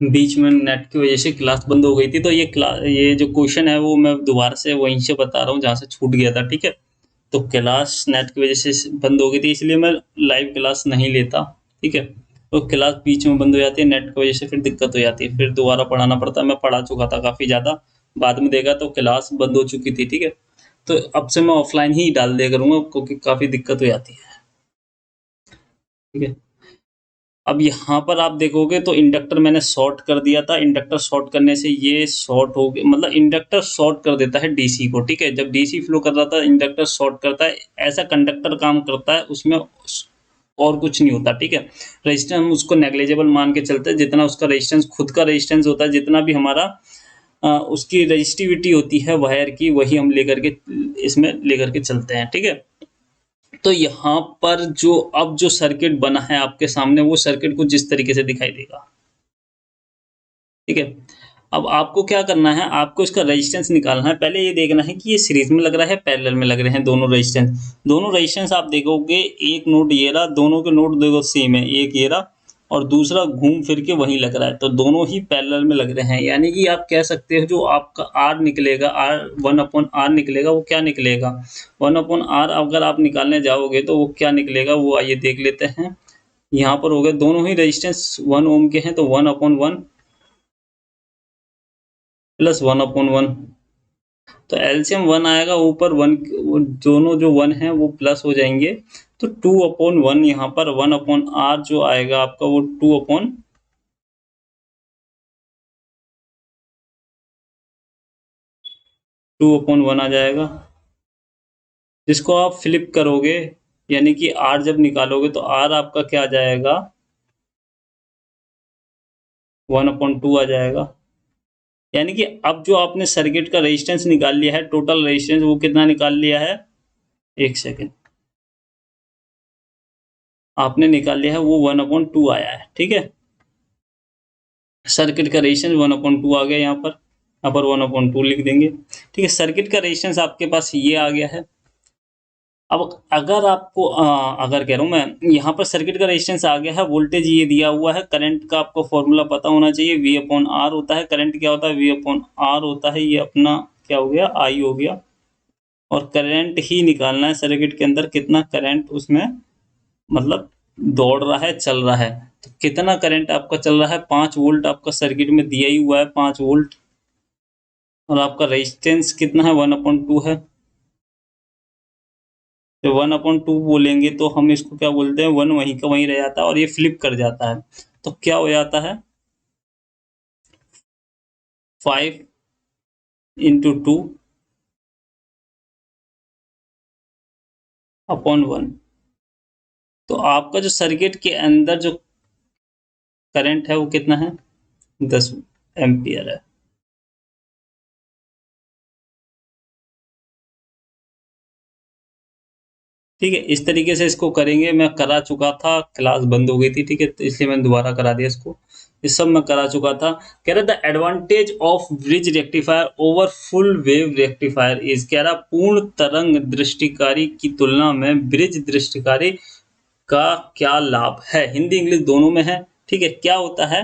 बीच में नेट की वजह से क्लास बंद हो गई थी, तो ये जो क्वेश्चन है वो मैं दोबारा से वहीं से बता रहा हूँ जहाँ से छूट गया था, ठीक है? तो क्लास नेट की वजह से बंद हो गई थी, इसलिए मैं लाइव क्लास नहीं लेता, ठीक है? तो क्लास बीच में बंद हो जाती है नेट की वजह से, फिर दिक्कत हो जाती है, फिर दोबारा पढ़ाना पड़ता है। मैं पढ़ा चुका था काफ़ी ज़्यादा, बाद में देखा तो क्लास बंद हो चुकी थी, ठीक है? तो अब से मैं ऑफलाइन ही डाल दिया करूँगा क्योंकि काफ़ी दिक्कत हो जाती है, ठीक है? अब यहाँ पर आप देखोगे तो इंडक्टर मैंने शॉर्ट कर दिया था। इंडक्टर शॉर्ट करने से ये शॉर्ट हो गया, मतलब इंडक्टर शॉर्ट कर देता है डीसी को, ठीक है? जब डीसी फ्लो कर रहा था इंडक्टर शॉर्ट करता है, ऐसा कंडक्टर काम करता है, उसमें और कुछ नहीं होता, ठीक है? रेजिस्टेंस हम उसको नेग्लिजिबल मान के चलते हैं, जितना उसका रेजिस्टेंस खुद का रेजिस्टेंस होता है, जितना भी हमारा उसकी रजिस्टिविटी होती है वायर की, वही हम लेकर के इसमें लेकर के चलते हैं, ठीक है? तो यहाँ पर जो अब जो सर्किट बना है आपके सामने, वो सर्किट कुछ इस तरीके से दिखाई देगा, ठीक है? अब आपको क्या करना है, आपको इसका रेजिस्टेंस निकालना है। पहले ये देखना है कि ये सीरीज में लग रहा है, पैरेलल में लग रहे हैं दोनों रेजिस्टेंस। दोनों रेजिस्टेंस आप देखोगे, एक नोड ये रहा, दोनों के नोड देखो सेम है, एक ये रहा और दूसरा घूम फिर के वहीं लग रहा है, तो दोनों ही पैरेलल में लग रहे हैं। यानी कि आप कह सकते हो जो आपका आर निकलेगा, आर 1/r निकलेगा, वो क्या निकलेगा? 1/r अगर आप निकालने जाओगे तो वो क्या निकलेगा, वो आइए देख लेते हैं। यहाँ पर हो गए, दोनों ही रेजिस्टेंस 1 ओम के हैं, तो 1/1 प्लस 1/1, तो एलसीएम 1 आएगा, ऊपर 1, दोनों जो 1 है वो प्लस हो जाएंगे, तो 2/1 यहाँ पर 1/r जो आएगा आपका वो 2/1 आ जाएगा, जिसको आप फ्लिप करोगे, यानी कि r जब निकालोगे तो r आपका क्या आ जाएगा, 1/2 आ जाएगा। यानी कि अब जो आपने सर्किट का रेजिस्टेंस निकाल लिया है, टोटल रेजिस्टेंस वो कितना निकाल लिया है, एक सेकेंड, आपने निकाल लिया है वो 1/2 आया है, ठीक है? सर्किट का रेजिस्टेंस 1/2 आ गया, यहाँ पर 1/2 लिख देंगे, ठीक है? सर्किट का रेजिस्टेंस आपके पास ये आ गया है। अब अगर आपको अगर कह रहा हूँ मैं, यहाँ पर सर्किट का रेजिस्टेंस आ गया है, वोल्टेज ये दिया हुआ है, करंट का आपको फॉर्मूला पता होना चाहिए, V अपॉन आर होता है। करंट क्या होता है, V अपॉन आर होता है, ये अपना क्या हो गया, I हो गया। और करंट ही निकालना है सर्किट के अंदर, कितना करंट उसमें मतलब दौड़ रहा है, चल रहा है। तो कितना करंट आपका चल रहा है, 5 वोल्ट आपका सर्किट में दिया ही हुआ है, 5 वोल्ट। और आपका रेजिस्टेंस कितना है, 1/2 है। तो 1/2 बोलेंगे तो हम इसको क्या बोलते हैं, 1 वहीं का वहीं रह जाता है और ये फ्लिप कर जाता है, तो क्या हो जाता है, 5 × 2/1। तो आपका जो सर्किट के अंदर जो करंट है वो कितना है, 10 एम्पियर है। ठीक है, इस तरीके से इसको करेंगे। मैं करा चुका था, क्लास बंद हो गई थी, ठीक है, तो इसलिए मैंने दोबारा करा दिया इसको। ये सब मैं करा चुका था। कह रहा the advantage of bridge rectifier over full wave rectifier is, कह रहा पूर्ण तरंग दृष्टिकारी की तुलना में ब्रिज दृष्टिकारी का क्या लाभ है। हिंदी इंग्लिश दोनों में है, ठीक है। क्या होता है,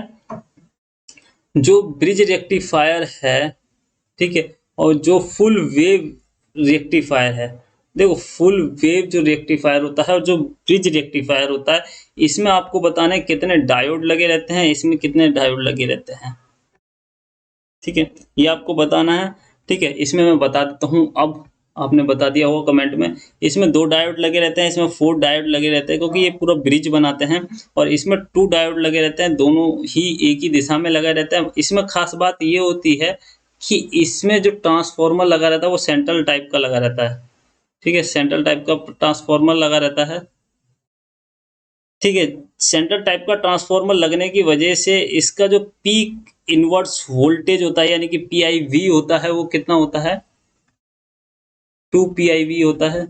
जो ब्रिज रेक्टिफायर है, ठीक है, और जो फुल वेव रेक्टिफायर है, देखो फुल वेव जो रेक्टिफायर होता है और जो ब्रिज रेक्टिफायर होता है, इसमें आपको बताना है कितने डायोड लगे रहते हैं, इसमें कितने डायोड लगे रहते हैं, ठीक है, ये आपको बताना है। ठीक है, इसमें मैं बता देता हूँ। अब आपने बता दिया होगा कमेंट में, इसमें 2 डायोड लगे रहते हैं, इसमें 4 डायोड लगे रहते हैं, क्योंकि ये पूरा ब्रिज बनाते हैं। और इसमें 2 डायोड लगे रहते हैं, दोनों ही एक ही दिशा में लगा रहता है। इसमें खास बात ये होती है कि इसमें जो ट्रांसफॉर्मर लगा रहता है वो सेंट्रल टाइप का लगा रहता है, ठीक है, सेंट्रल टाइप का ट्रांसफॉर्मर लगा रहता है, ठीक है। सेंटर टाइप का ट्रांसफॉर्मर लगने की वजह से इसका जो पीक इनवर्स वोल्टेज होता है, यानी कि PIV होता है, वो कितना होता है, 2 PIV होता है।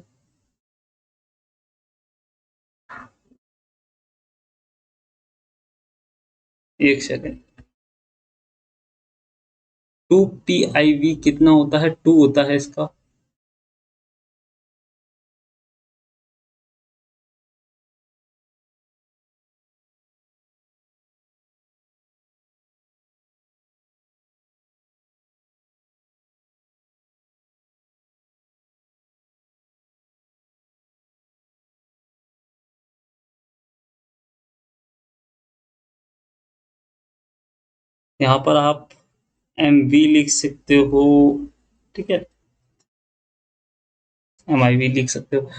एक सेकेंड, 2 PIV कितना होता है, 2 होता है इसका। यहाँ पर आप MV लिख सकते हो, ठीक है, MIV लिख सकते हो।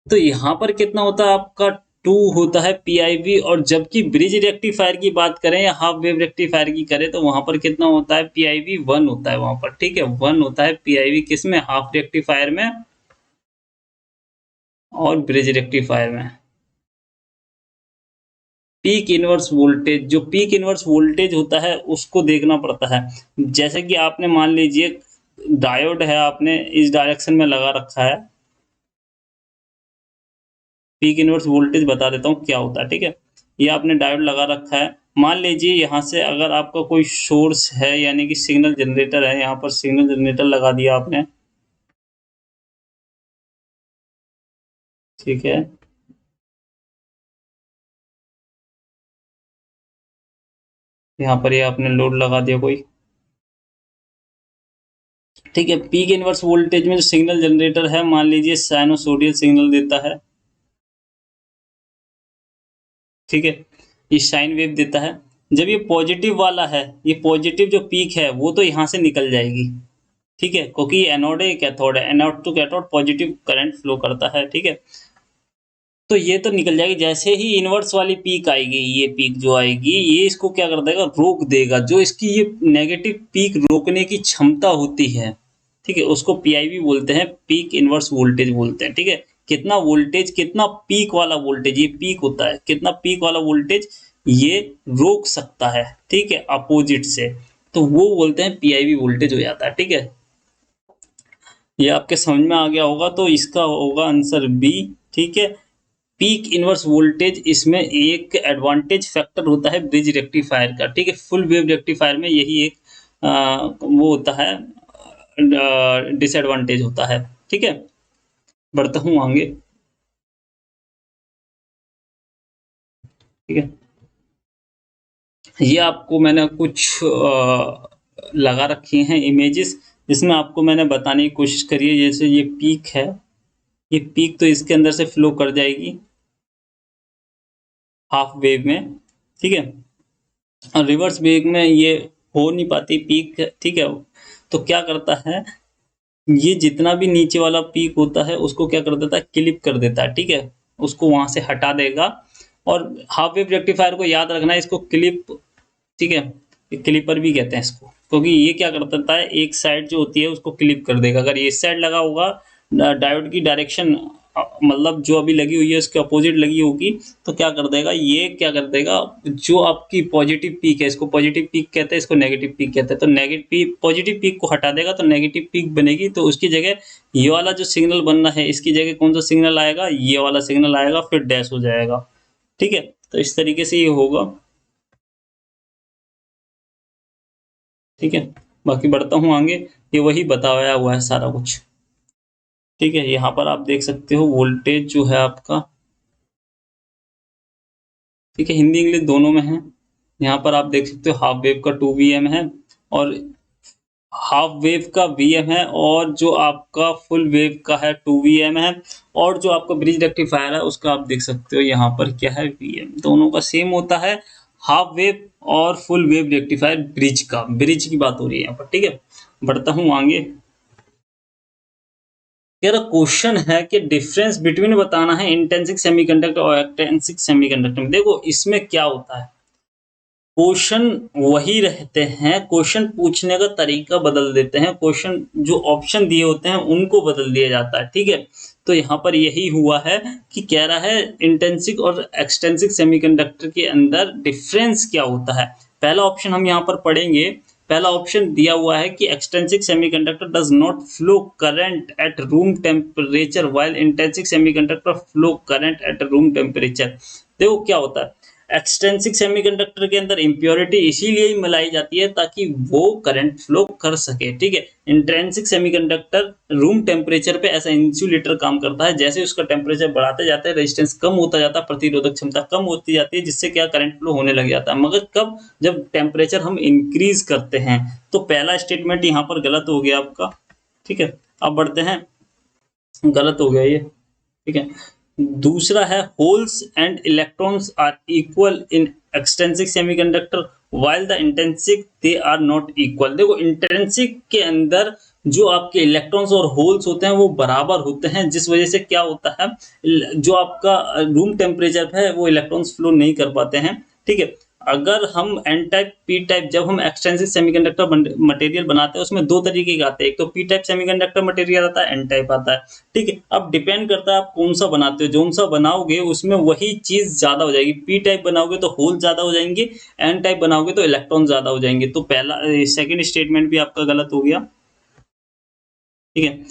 तो यहाँ पर कितना होता है आपका, 2 होता है PIV, और जबकि ब्रिज रेक्टिफायर की बात करें या हाफ वेव रेक्टिफायर की करें तो वहां पर कितना होता है, PIV 1 होता है वहां पर, ठीक है, 1 होता है PIV किसमें, हाफ रेक्टिफायर में और ब्रिज रेक्टिफायर में। पीक इनवर्स वोल्टेज, जो पीक इनवर्स वोल्टेज होता है उसको देखना पड़ता है। जैसे कि आपने मान लीजिए डायोड है, आपने इस डायरेक्शन में लगा रखा है, पीक इनवर्स वोल्टेज बता देता हूँ क्या होता है, ठीक है। ये आपने डायोड लगा रखा है, मान लीजिए यहाँ से अगर आपका कोई सोर्स है यानी कि सिग्नल जनरेटर है, यहाँ पर सिग्नल जनरेटर लगा दिया आपने, ठीक है, यहाँ पर ये आपने लोड लगा दिया कोई, ठीक है। पीक इनवर्स वोल्टेज में जो सिग्नल जनरेटर है मान लीजिए साइनोसोडियल सिग्नल देता है, ठीक है, ये साइन वेव देता है। जब ये पॉजिटिव वाला है, ये पॉजिटिव जो पीक है वो तो यहाँ से निकल जाएगी, ठीक है, क्योंकि ये एनोड है, कैथोड है, anode to cathode positive current flow करता है, ठीक है। तो ये तो निकल जाएगी, जैसे ही इनवर्स वाली पीक आएगी, ये पीक जो आएगी ये इसको क्या कर देगा, रोक देगा, जो इसकी ये नेगेटिव पीक रोकने की क्षमता होती है, ठीक है, उसको PIV बोलते हैं, पीक इनवर्स वोल्टेज बोलते हैं, ठीक है। कितना वोल्टेज, कितना पीक वाला वोल्टेज, ये पीक होता है, कितना पीक वाला वोल्टेज ये रोक सकता है, ठीक है, अपोजिट से, तो वो बोलते हैं PIV वोल्टेज हो जाता है, ठीक है। ये आपके समझ में आ गया होगा, तो इसका होगा आंसर बी, ठीक है। पीक इनवर्स वोल्टेज, इसमें एक एडवांटेज फैक्टर होता है ब्रिज रेक्टिफायर का, ठीक है, फुल वेव रेक्टिफायर में यही एक वो होता है, डिसएडवांटेज होता है, ठीक है। बढ़ता हूँ आगे, ठीक है। ये आपको मैंने कुछ लगा रखी हैं इमेजेस, जिसमें आपको मैंने बताने की कोशिश करी है, जैसे ये पीक है, ये पीक तो इसके अंदर से फ्लो कर जाएगी हाफ वेव में, ठीक है, और रिवर्स वेव में ये हो नहीं पाती पीक, ठीक है। तो क्या करता है, ये जितना भी नीचे वाला पीक होता है उसको क्या कर देता है, क्लिप कर देता है, ठीक है, उसको वहां से हटा देगा। और हाफ वेव रेक्टिफायर को याद रखना है, इसको क्लिप, ठीक है, क्लिपर भी कहते हैं इसको, क्योंकि ये क्या कर देता है, एक साइड जो होती है उसको क्लिप कर देगा। अगर ये इस साइड लगा होगा, डायोड की डायरेक्शन मतलब जो अभी लगी हुई है उसके अपोजिट लगी होगी, तो क्या कर देगा, ये क्या कर देगा, जो आपकी पॉजिटिव पीक है, इसको पॉजिटिव पीक कहते हैं, इसको नेगेटिव पीक कहते हैं, तो नेगेटिव पॉजिटिव पीक को हटा देगा तो नेगेटिव पीक बनेगी, तो उसकी जगह ये वाला जो सिग्नल बनना है इसकी जगह कौन सा सिग्नल आएगा, ये वाला सिग्नल आएगा, फिर डैश हो जाएगा, ठीक है। तो इस तरीके से ये होगा, ठीक है। बाकी बढ़ता हूँ आगे, ये वही बताया हुआ है सारा कुछ, ठीक है। यहाँ पर आप देख सकते हो वोल्टेज जो है आपका, ठीक है, हिंदी इंग्लिश दोनों में है। यहाँ पर आप देख सकते हो हाफ वेव का 2 Vm है, और हाफ वेव का Vm है, और जो आपका फुल वेव का है 2 Vm है, और जो आपका ब्रिज रेक्टिफायर है उसका आप देख सकते हो यहाँ पर क्या है, Vm, दोनों का सेम होता है, हाफ वेव और फुल वेव रेक्टिफायर ब्रिज का, ब्रिज की बात हो रही है यहाँ पर, ठीक है। बढ़ता हूँ आगे, यार क्वेश्चन है कि डिफरेंस बिटवीन बताना है इंटेंसिक सेमीकंडक्टर और एक्सट्रिंसिक सेमीकंडक्टर में। देखो इसमें क्या होता है, क्वेश्चन वही रहते हैं, क्वेश्चन पूछने का तरीका बदल देते हैं, क्वेश्चन जो ऑप्शन दिए होते हैं उनको बदल दिया जाता है, ठीक है। तो यहाँ पर यही हुआ है कि कह रहा है इंटेंसिक और एक्सटेंसिक सेमीकंडक्टर के अंदर डिफरेंस क्या होता है। पहला ऑप्शन हम यहाँ पर पढ़ेंगे, पहला ऑप्शन दिया हुआ है कि extrinsic semiconductor does not flow current at room temperature while intrinsic semiconductor flow current at room temperature. देखो क्या होता है, एक्सटेंसिक सेमीकंडक्टर के अंदर इम्प्योरिटी इसीलिए ही मिलाई जाती है ताकि वो करंट फ्लो कर सके, ठीक है। इंट्रेंसिक सेमीकंडक्टर रूम टेम्परेचर पे ऐसा इंसुलेटर काम करता है, जैसे उसका टेम्परेचर बढ़ाते जाते हैं रेजिस्टेंस कम होता जाता है, प्रतिरोधक क्षमता कम होती जाती है, जिससे क्या करंट फ्लो होने लग जाता है। मगर कब, जब टेम्परेचर हम इंक्रीज करते हैं। तो पहला स्टेटमेंट यहाँ पर गलत हो गया आपका, ठीक है। अब बढ़ते हैं, गलत हो गया ये, ठीक है। दूसरा है holes and electrons are equal in extrinsic semiconductor while the intrinsic they are not equal. देखो इंट्रिंसिक के अंदर जो आपके इलेक्ट्रॉन्स और होल्स होते हैं वो बराबर होते हैं, जिस वजह से क्या होता है, जो आपका रूम टेम्परेचर है वो इलेक्ट्रॉन्स फ्लो नहीं कर पाते हैं, ठीक है। अगर हम एन टाइप पी टाइप, जब हम एक्सटेंसिव सेमीकंडक्टर मटेरियल बनाते हैं उसमें दो तरीके के आते हैं, एक तो पी टाइप सेमीकंडक्टर मटेरियल आता है, एन टाइप आता है, ठीक है। अब डिपेंड करता है आप कौन सा बनाते हो, जो सा बनाओगे उसमें वही चीज ज्यादा हो जाएगी। पी टाइप बनाओगे तो होल ज्यादा हो जाएंगे, एन टाइप बनाओगे तो इलेक्ट्रॉन ज्यादा हो जाएंगे। तो पहला सेकंड स्टेटमेंट भी आपका गलत हो गया, ठीक है।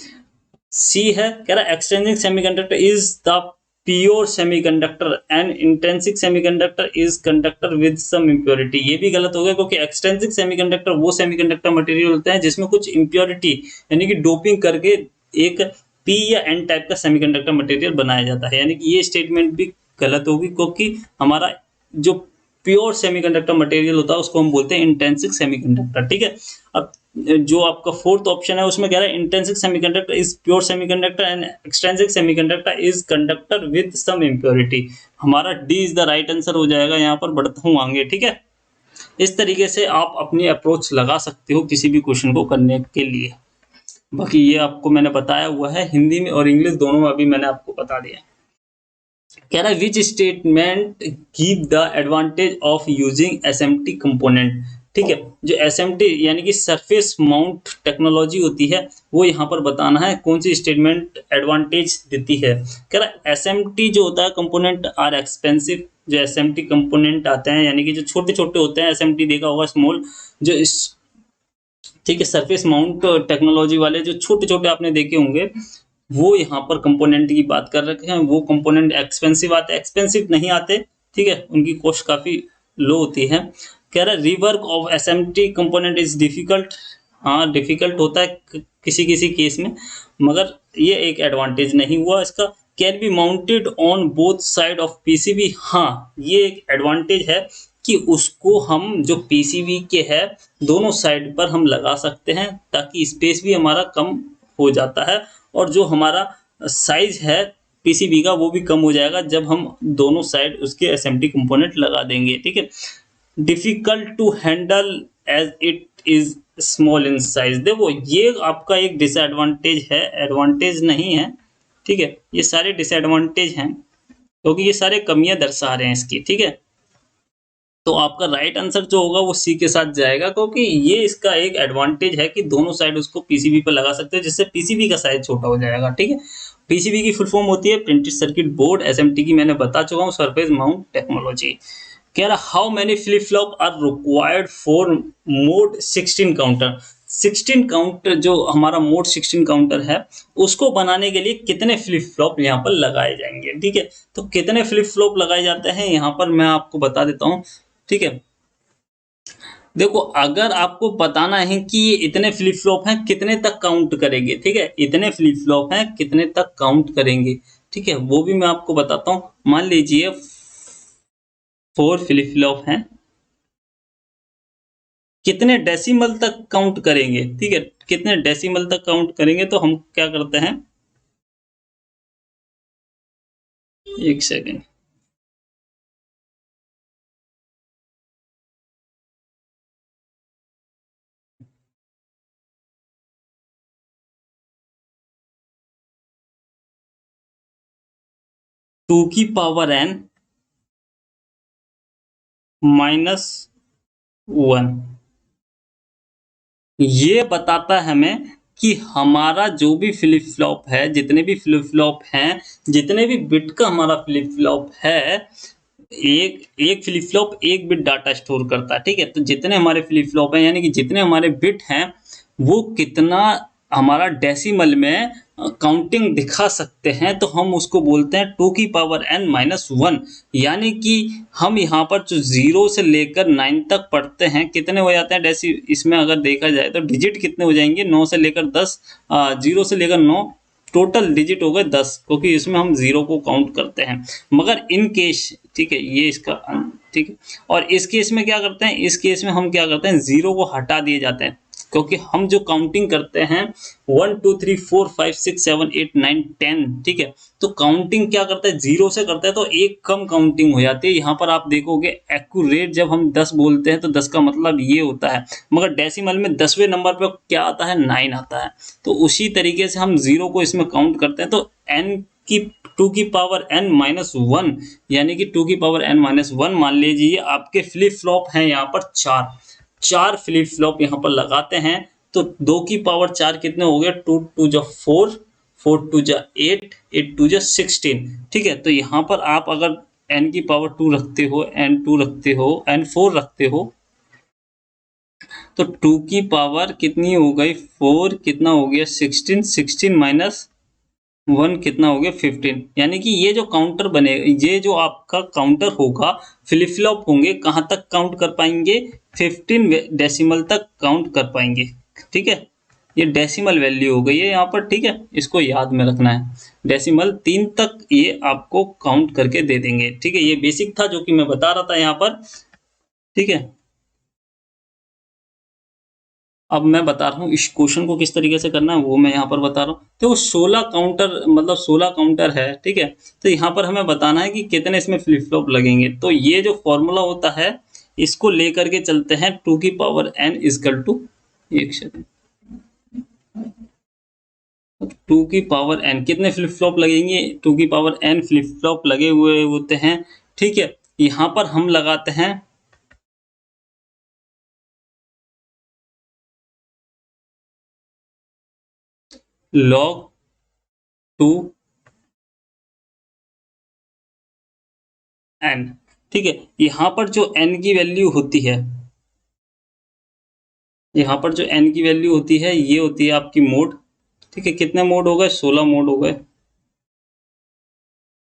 सी है, कह रहा extrinsic semiconductor is the pure semiconductor and intrinsic semiconductor is conductor with some impurity. ये भी गलत हो गया, क्योंकि एक्सट्रिंसिक सेमीकंडक्टर वो सेमीकंडक्टर मटेरियल होते हैं जिसमें कुछ इंप्योरिटी यानी कि डोपिंग करके एक पी या एन टाइप का सेमीकंडक्टर मटेरियल बनाया जाता है, यानी कि ये स्टेटमेंट भी गलत होगी, क्योंकि हमारा जो प्योर सेमीकंडक्टर मटेरियल होता है उसको हम बोलते हैं इंट्रिंसिक सेमीकंडक्टर, ठीक है। अब जो आपका फोर्थ ऑप्शन है उसमें कह रहा है intrinsic semiconductor is pure semiconductor and extrinsic semiconductor is conductor with some impurity. हमारा D is the right answer हो जाएगा, यहाँ पर बढ़ता हूँ आगे, ठीक है। इस तरीके से आप अपनी अप्रोच लगा सकते हो किसी भी क्वेश्चन को करने के लिए। बाकी ये आपको मैंने बताया हुआ है हिंदी में और इंग्लिश दोनों में, अभी मैंने आपको बता दिया। कह रहा है which statement give the advantage of using SMT component, ठीक है। जो एसएमटी यानी कि सरफेस माउंट टेक्नोलॉजी होती है वो यहाँ पर बताना है कौन सी स्टेटमेंट एडवांटेज देती है। कह रहा है एसएमटी जो होता है कंपोनेंट आर एक्सपेंसिव। जो एसएमटी कंपोनेंट आते हैं यानी कि जो छोटे छोटे होते हैं, एसएमटी देखा होगा स्मॉल, जो इस, ठीक है, सरफेस माउंट टेक्नोलॉजी वाले जो छोटे छोटे आपने देखे होंगे, वो यहाँ पर कंपोनेंट की बात कर रखे हैं। वो कंपोनेंट एक्सपेंसिव आते, एक्सपेंसिव नहीं आते, ठीक है, उनकी कॉस्ट काफी लो होती है। कह रहा है rework of SMT component is difficult. हाँ डिफिकल्ट होता है किसी किसी केस में, मगर ये एक एडवांटेज नहीं हुआ इसका। Can be mounted on both side of PCB, हाँ ये एक एडवांटेज है कि उसको हम जो पीसीबी के है दोनों साइड पर हम लगा सकते हैं, ताकि स्पेस भी हमारा कम हो जाता है और जो हमारा साइज है पीसीबी का वो भी कम हो जाएगा जब हम दोनों साइड उसके एसएमटी कंपोनेंट लगा देंगे, ठीक है। Difficult to handle as it is small in size, देखो ये आपका एक डिसएडवांटेज है, एडवांटेज नहीं है, ठीक है। ये सारे डिसएडवांटेज हैं क्योंकि ये सारे कमियां दर्शा रहे हैं इसकी, ठीक है। तो आपका राइट आंसर जो होगा वो सी के साथ जाएगा, क्योंकि ये इसका एक एडवांटेज है कि दोनों साइड उसको पीसीबी पर लगा सकते हैं, जिससे पीसीबी का साइज छोटा हो जाएगा, ठीक है। पीसीबी की फुल फॉर्म होती है प्रिंटेड सर्किट बोर्ड, एसएमटी की मैंने बता चुका हूँ, सरफेस माउंट टेक्नोलॉजी। कह रहा how many flip flop are required for mod 16 counter. 16 counter जो हमारा मोड 16 काउंटर है उसको बनाने के लिए कितने फ्लिप फ्लॉप यहाँ पर लगाए जाएंगे, ठीक है। तो कितने फ्लिप फ्लॉप लगाए जाते हैं यहाँ पर मैं आपको बता देता हूँ, ठीक है। देखो अगर आपको बताना है कि ये इतने फ्लिप फ्लॉप हैं कितने तक काउंट करेंगे, ठीक है, इतने फ्लिप फ्लॉप हैं कितने तक काउंट करेंगे, ठीक है, वो भी मैं आपको बताता हूँ। मान लीजिए 4 फ्लिप फ्लॉप हैं, कितने डेसिमल तक काउंट करेंगे, ठीक है, कितने डेसिमल तक काउंट करेंगे। तो हम क्या करते हैं, एक सेकेंड, टू की पावर n -1 ये बताता है हमें कि हमारा जो भी फ्लिप फ्लॉप है, जितने भी फ्लिप फ्लॉप हैं, जितने भी बिट का हमारा फ्लिप फ्लॉप है, एक एक फ्लिप फ्लॉप एक बिट डाटा स्टोर करता है, ठीक है। तो जितने हमारे फ्लिप फ्लॉप हैं यानी कि जितने हमारे बिट हैं वो कितना हमारा डेसिमल में काउंटिंग दिखा सकते हैं, तो हम उसको बोलते हैं 2 की पावर n -1। यानी कि हम यहाँ पर जो 0 से लेकर 9 तक पढ़ते हैं कितने हो जाते हैं डेसी, इसमें अगर देखा जाए तो डिजिट कितने हो जाएंगे, 9 से लेकर 10, 0 से लेकर 9, टोटल डिजिट हो गए 10, क्योंकि इसमें हम 0 को काउंट करते हैं। मगर इन केस, ठीक है, ये इसका, ठीक है, और इस केस में क्या करते हैं, इस केस में हम क्या करते हैं 0 को हटा दिए जाते हैं, क्योंकि हम जो काउंटिंग करते हैं 1 2 3 4 5 6 7 8 9 10, ठीक है, तो काउंटिंग क्या करता है, 0 से करता है तो एक कम काउंटिंग हो जाती है। यहाँ पर आप देखोगे एक्यूरेट जब हम 10 बोलते हैं तो 10 का मतलब ये होता है, मगर डेसिमल में 10वें नंबर पर क्या आता है, 9 आता है। तो उसी तरीके से हम 0 को इसमें काउंट करते हैं, तो n की 2 की पावर n माइनस 1, यानी कि 2 की पावर n माइनस 1 मान लीजिए आपके फ्लिप फ्लॉप हैं यहाँ पर 4 फ्लिप फ्लॉप यहाँ पर लगाते हैं, तो 2 की पावर 4 कितने हो गए, 2 2 जा 4, 4 2 जा 8, 8 2 जा 16, ठीक है। तो यहाँ पर आप अगर n की पावर 2 रखते हो, n2 रखते हो, n4 रखते हो, तो 2 की पावर कितनी हो गई, 4, कितना हो गया 16, 16 माइनस 1 कितना हो गया 15, यानी कि ये जो काउंटर बने, ये जो आपका काउंटर होगा, फ्लिप फ्लॉप होंगे, कहाँ तक काउंट कर पाएंगे, 15 डेसिमल तक काउंट कर पाएंगे, ठीक है। ये डेसिमल वैल्यू हो गई है यहाँ पर, ठीक है, इसको याद में रखना है। डेसिमल 3 तक ये आपको काउंट करके दे देंगे, ठीक है। ये बेसिक था जो कि मैं बता रहा था यहाँ पर, ठीक है। अब मैं बता रहा हूँ इस क्वेश्चन को किस तरीके से करना है, वो मैं यहाँ पर बता रहा हूँ। तो 16 काउंटर, मतलब 16 काउंटर है, ठीक है। तो यहाँ पर हमें बताना है कि कितने इसमें फ्लिप फ्लॉप लगेंगे। तो ये जो फॉर्मूला होता है, इसको लेकर के चलते हैं, 2 की पावर n इजकल टू, एक सेकंड, 2 की पावर n कितने फ्लिप फ्लॉप लगेंगे, 2 की पावर n फ्लिप फ्लॉप लगे हुए होते हैं, ठीक है। यहाँ पर हम लगाते हैं log 2 n, ठीक है। यहाँ पर जो n की वैल्यू होती है, यहाँ पर जो n की वैल्यू होती है, ये होती है आपकी मोड, ठीक है। कितने मोड हो गए, 16 मोड हो गए,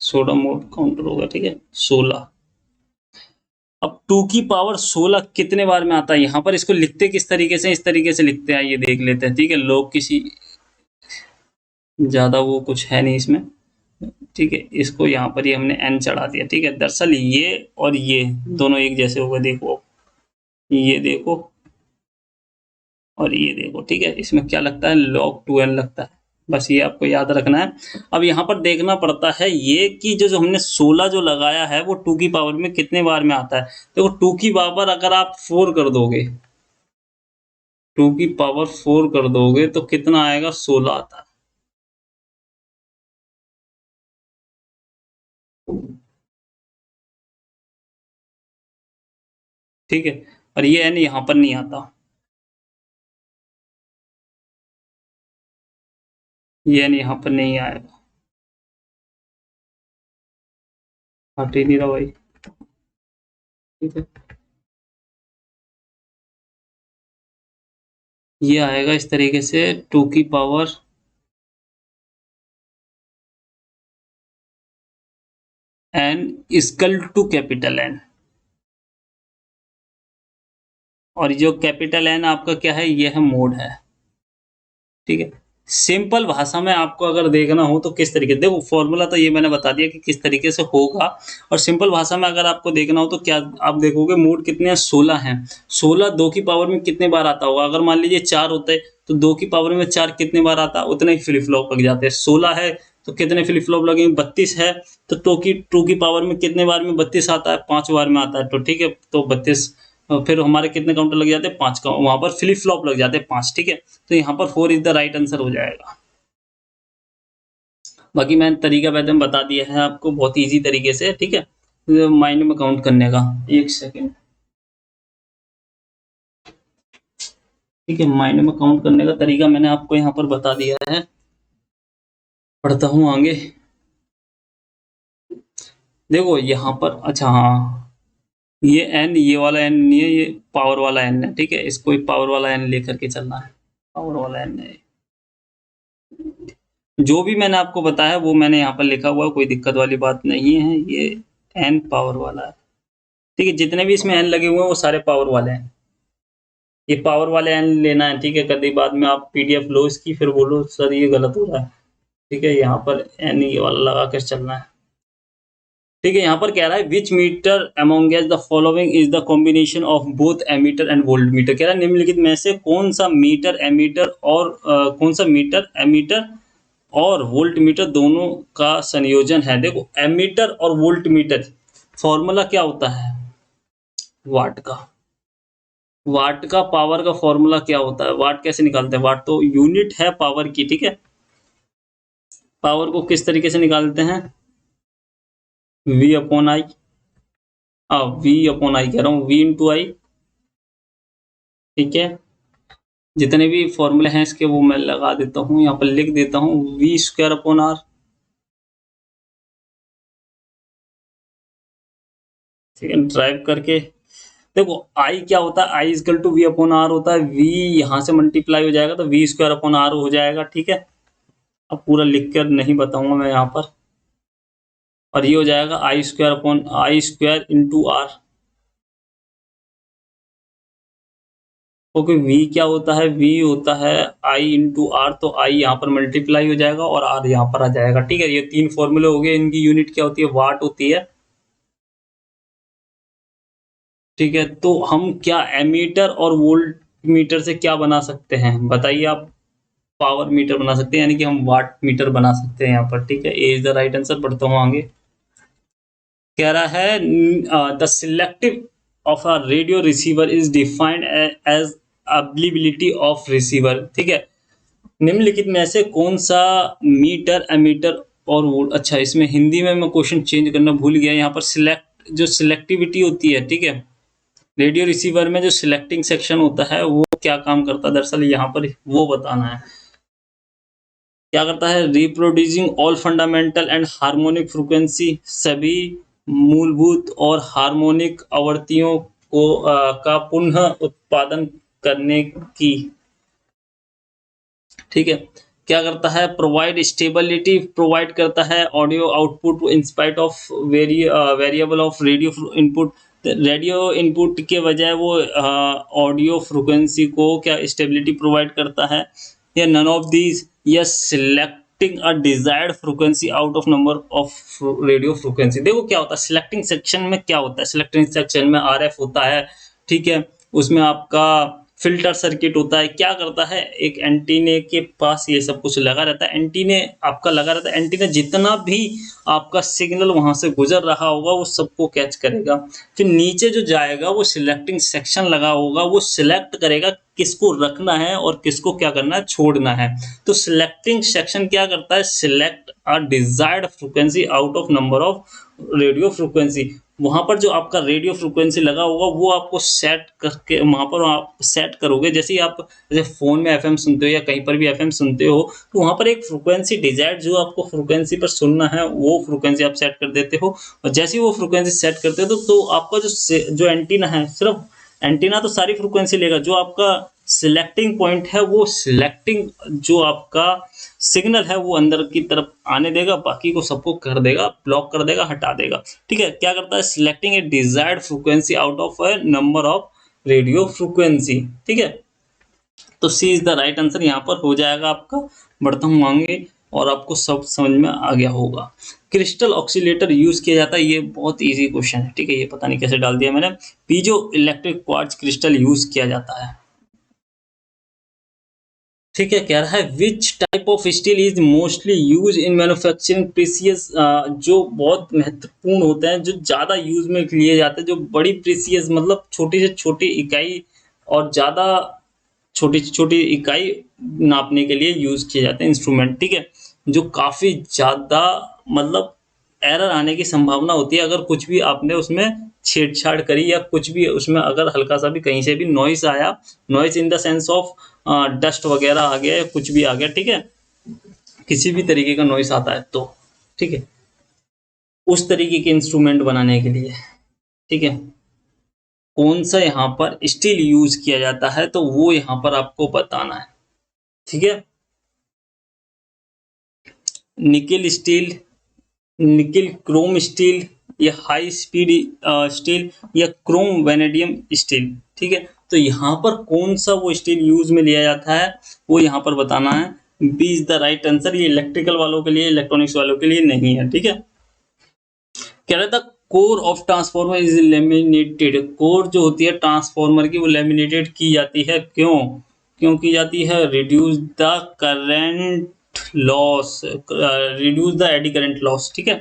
16 मोड काउंटर होगा, ठीक है, 16। अब 2 की पावर 16 कितने बार में आता है, यहाँ पर इसको लिखते किस तरीके से, इस तरीके से लिखते हैं, ये देख लेते हैं, ठीक है। लोग किसी ज्यादा वो कुछ है नहीं इसमें, ठीक है। इसको यहाँ पर ही हमने n चढ़ा दिया, ठीक है। दरअसल ये और ये दोनों एक जैसे हो गए, देखो, ये देखो और ये देखो, ठीक है। इसमें क्या लगता है, log 2n लगता है, बस ये आपको याद रखना है। अब यहाँ पर देखना पड़ता है ये कि जो हमने 16 जो लगाया है वो 2 की पावर में कितने बार में आता है। देखो 2 की पावर अगर आप 4 कर दोगे, 2 की पावर 4 कर दोगे तो कितना आएगा, 16 आता है, ठीक है। और ये n यहाँ पर नहीं आता, ये n यहाँ पर नहीं आएगा, हट ही नहीं रहा भाई, ठीक है। ये आएगा इस तरीके से, 2 की power n equal to capital N, और जो कैपिटल N आपका क्या है, ये है मोड है, ठीक है। सिंपल भाषा में आपको अगर देखना हो तो किस तरीके, देखो फॉर्मूला तो ये मैंने बता दिया कि किस तरीके से होगा, और सिंपल भाषा में अगर आपको देखना हो तो क्या आप देखोगे, मोड कितने हैं, 16 हैं। 16 2 की पावर में कितने बार आता होगा, अगर मान लीजिए 4 होते तो 2 की पावर में 4 कितने बार आता, उतने ही फ्लिप फ्लॉप लग जाते हैं। 16 है तो कितने फ्लिप फ्लॉप लगेंगे, 32 है तो 2 की पावर में कितने बार में 32 आता है, 5 बार में आता है, तो ठीक है, तो 32, फिर हमारे कितने काउंटर लग जाते हैं, 5 का, वहां पर फ्लिप फ्लॉप लग जाते हैं 5, ठीक है। तो यहाँ पर 4 इज द राइट आंसर हो जाएगा। बाकी मैंने तरीका वैसे में बता दिया है आपको बहुत इजी तरीके से, ठीक है, माइंड में काउंट करने का, एक सेकेंड, ठीक है। माइंड में काउंट करने का तरीका मैंने आपको यहाँ पर बता दिया है, पढ़ता हूँ आगे। देखो यहाँ पर, अच्छा हाँ, ये एन, ये वाला एन नहीं है, ये पावर वाला एन है, ठीक है। इसको पावर वाला एन लेकर के चलना है, पावर वाला एन है। जो भी मैंने आपको बताया वो मैंने यहाँ पर लिखा हुआ है, कोई दिक्कत वाली बात नहीं है, ये एन पावर वाला है, ठीक है। जितने भी इसमें एन लगे हुए हैं वो सारे पावर वाले हैं, ये पावर वाले एन लेना है, ठीक है। कभी बाद में आप पीडीएफ लो इसकी, फिर बोलो सर ये गलत हो रहा है, ठीक है। यहाँ पर एन ये वाला लगा कर चलना है। ठीक है, यहाँ पर कह रहा है which meter among the following is the combination of both ammeter and voltmeter. कह रहा है निम्नलिखित में से कौन सा मीटर एमीटर और कौन सा मीटर एमीटर और वोल्ट मीटर दोनों का संयोजन है। देखो एमीटर और वोल्ट मीटर फॉर्मूला क्या होता है, वाट का। वाट का पावर का फॉर्मूला क्या होता है, वाट कैसे निकालते हैं, वाट तो यूनिट है पावर की, ठीक है। पावर को किस तरीके से निकालते हैं, V upon I, V upon I कह रहा हूँ, वी इंटू आई, ठीक है। जितने भी फॉर्मूले हैं इसके वो मैं लगा देता हूँ, यहाँ पर लिख देता हूँ, वी स्क्वायर अपॉन आर, ठीक है। ड्राइव करके देखो आई क्या होता है, I is equal to V upon R होता है, वी यहाँ से मल्टीप्लाई हो जाएगा तो वी स्क्वायर अपॉन आर हो जाएगा, ठीक है। अब पूरा लिख कर नहीं बताऊंगा मैं यहाँ पर, और ये हो जाएगा I square upon I square into R. Okay, V क्या होता है, वी होता है आई इंटू आर, तो आई यहाँ पर मल्टीप्लाई हो जाएगा और आर यहाँ पर आ जाएगा, ठीक है। ये तीन फॉर्मूले हो गए, इनकी यूनिट क्या होती है, वाट होती है, ठीक है। तो हम क्या एमीटर और वोल्ट मीटर से क्या बना सकते हैं बताइए आप, पावर मीटर बना सकते हैं, यानी कि हम वाट मीटर बना सकते हैं यहाँ पर, ठीक है। A is the right answer. बढ़ता हूँ आगे, कह रहा है the selective of a radio receiver is defined as availability of receiver, ठीक है। निम्नलिखित में से कौन सा मीटर एमीटर और वोल्ट, अच्छा इसमें हिंदी में मैं क्वेश्चन चेंज करना भूल गया, यहाँ पर सिलेक्ट जो सिलेक्टिविटी होती है, ठीक है। रेडियो रिसीवर में जो सिलेक्टिंग सेक्शन होता है वो क्या काम करता है, दरअसल यहाँ पर वो बताना है। क्या करता है, reproducing all fundamental and harmonic frequency, सभी मूलभूत और हार्मोनिक आवृत्तियों को का पुनः उत्पादन करने की, ठीक है। क्या करता है, प्रोवाइड स्टेबिलिटी, प्रोवाइड करता है audio output in spite of variable of radio input, radio input के बजाय वो ऑडियो फ्रिक्वेंसी को क्या स्टेबिलिटी प्रोवाइड करता है, या नन ऑफ दीज, या selecting a desired frequency out of number of radio frequency. देखो क्या होता है सिलेक्टिंग सेक्शन में, क्या होता है सिलेक्टिंग सेक्शन में, आरएफ होता है, ठीक है। उसमें आपका फिल्टर सर्किट होता है, क्या करता है, एक एंटीने के पास ये सब कुछ लगा रहता है, एंटीने आपका लगा रहता है, एंटीने जितना भी आपका सिग्नल वहां से गुजर रहा होगा वो सबको कैच करेगा। फिर नीचे जो जाएगा वो सिलेक्टिंग सेक्शन लगा होगा, वो सिलेक्ट करेगा किसको रखना है और किसको क्या करना है, छोड़ना है। तो सिलेक्टिंग सेक्शन क्या करता है, select a desired frequency out of number of radio frequency. वहां पर जो आपका रेडियो फ्रीक्वेंसी लगा होगा वो आपको सेट करके वहां पर आप सेट करोगे, जैसे ही आप जैसे फोन में एफएम सुनते हो या कहीं पर भी एफएम सुनते हो, तो वहां पर एक फ्रीक्वेंसी डिजायर्ड जो आपको फ्रीक्वेंसी पर सुनना है वो फ्रीक्वेंसी आप सेट कर देते हो, और जैसे ही वो फ्रीक्वेंसी सेट करते हो तो आपका जो एंटीना है, सिर्फ एंटीना तो सारी फ्रीक्वेंसी लेगा, जो आपका सिलेक्टिंग पॉइंट है वो सिलेक्टिंग जो आपका सिग्नल है वो अंदर की तरफ आने देगा, बाकी को सबको कर देगा, ब्लॉक कर देगा, हटा देगा, ठीक है। क्या करता है, selecting A desired frequency out of a number of radio frequency, ठीक है। तो सी इज द राइट आंसर यहाँ पर हो जाएगा आपका। बढ़ता हूँ आगे और आपको सब समझ में आ गया होगा। क्रिस्टल ऑक्सीलेटर यूज किया जाता है, ये बहुत इजी क्वेश्चन है, ठीक है। ये पता नहीं कैसे डाल दिया मैंने। Piezo electric quartz crystal use किया जाता है, ठीक है। कह रहा है which type of steel is mostly use in manufacturing precious, जो बहुत महत्वपूर्ण होते हैं, जो ज्यादा यूज में लिए जाते हैं, जो बड़ी प्रीसियस मतलब छोटी से छोटी इकाई और ज्यादा छोटी से छोटी इकाई नापने के लिए यूज किए जाते हैं इंस्ट्रूमेंट, ठीक है। जो काफी ज्यादा मतलब एरर आने की संभावना होती है अगर कुछ भी आपने उसमें छेड़छाड़ करी, या कुछ भी उसमें अगर हल्का सा भी कहीं से भी नॉइस आया, noise in the sense of dust वगैरह आ गया या कुछ भी आ गया, ठीक है। किसी भी तरीके का नॉइस आता है तो, ठीक है, उस तरीके के इंस्ट्रूमेंट बनाने के लिए, ठीक है, कौन सा यहाँ पर स्टील यूज किया जाता है तो वो यहाँ पर आपको बताना है, ठीक है। Nickel steel, nickel Chrome steel, या हाई स्पीड स्टील, या क्रोम वेनेडियम स्टील, ठीक है। तो यहाँ पर कौन सा वो स्टील यूज में लिया जाता है वो यहाँ पर बताना है। B is the right answer. ये इलेक्ट्रिकल वालों के लिए, इलेक्ट्रॉनिक्स वालों के लिए नहीं है, ठीक है। कह रहा था core of transformer is laminated. Core जो होती है ट्रांसफॉर्मर की वो लेमिनेटेड की जाती है, क्यों क्यों की जाती है? Reduce the current loss, reduce the eddy current loss. ठीक है,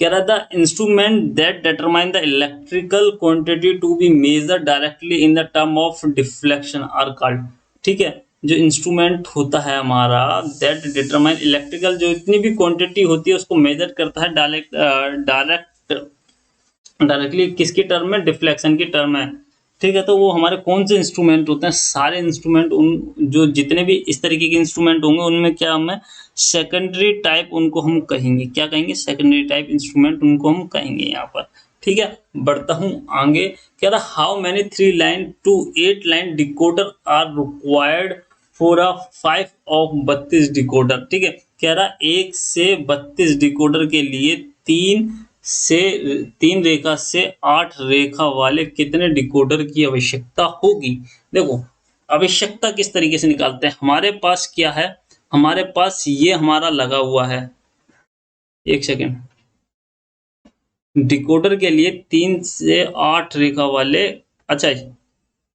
कह रहा था instrument that determine the electrical quantity to be measure directly in the term of deflection are called. ठीक है, जो इंस्ट्रूमेंट होता है हमारा दैट डिटरमाइन इलेक्ट्रिकल, जो इतनी भी क्वांटिटी होती है उसको मेजर करता है डायरेक्टली किसकी टर्म में? डिफ्लेक्शन की टर्म है। ठीक है, तो वो हमारे कौन से इंस्ट्रूमेंट होते हैं? सारे इंस्ट्रूमेंट, उन जो जितने भी इस तरीके के इंस्ट्रूमेंट होंगे उनमें क्या हम सेकेंडरी टाइप उनको हम कहेंगे। क्या कहेंगे? सेकेंडरी टाइप इंस्ट्रूमेंट उनको हम कहेंगे यहाँ पर। ठीक है, बढ़ता हूँ आगे। कह रहा how many 3 line to 8 line decoder are required for a 5 of 32 decoder. ठीक है, कह रहा 1 से 32 डिकोडर के लिए 3 रेखा से 8 रेखा वाले कितने डिकोडर की आवश्यकता होगी? देखो, आवश्यकता किस तरीके से निकालते हैं? हमारे पास क्या है? हमारे पास ये हमारा लगा हुआ है, एक सेकेंड, डिकोडर के लिए 3 से 8 रेखा वाले, अच्छा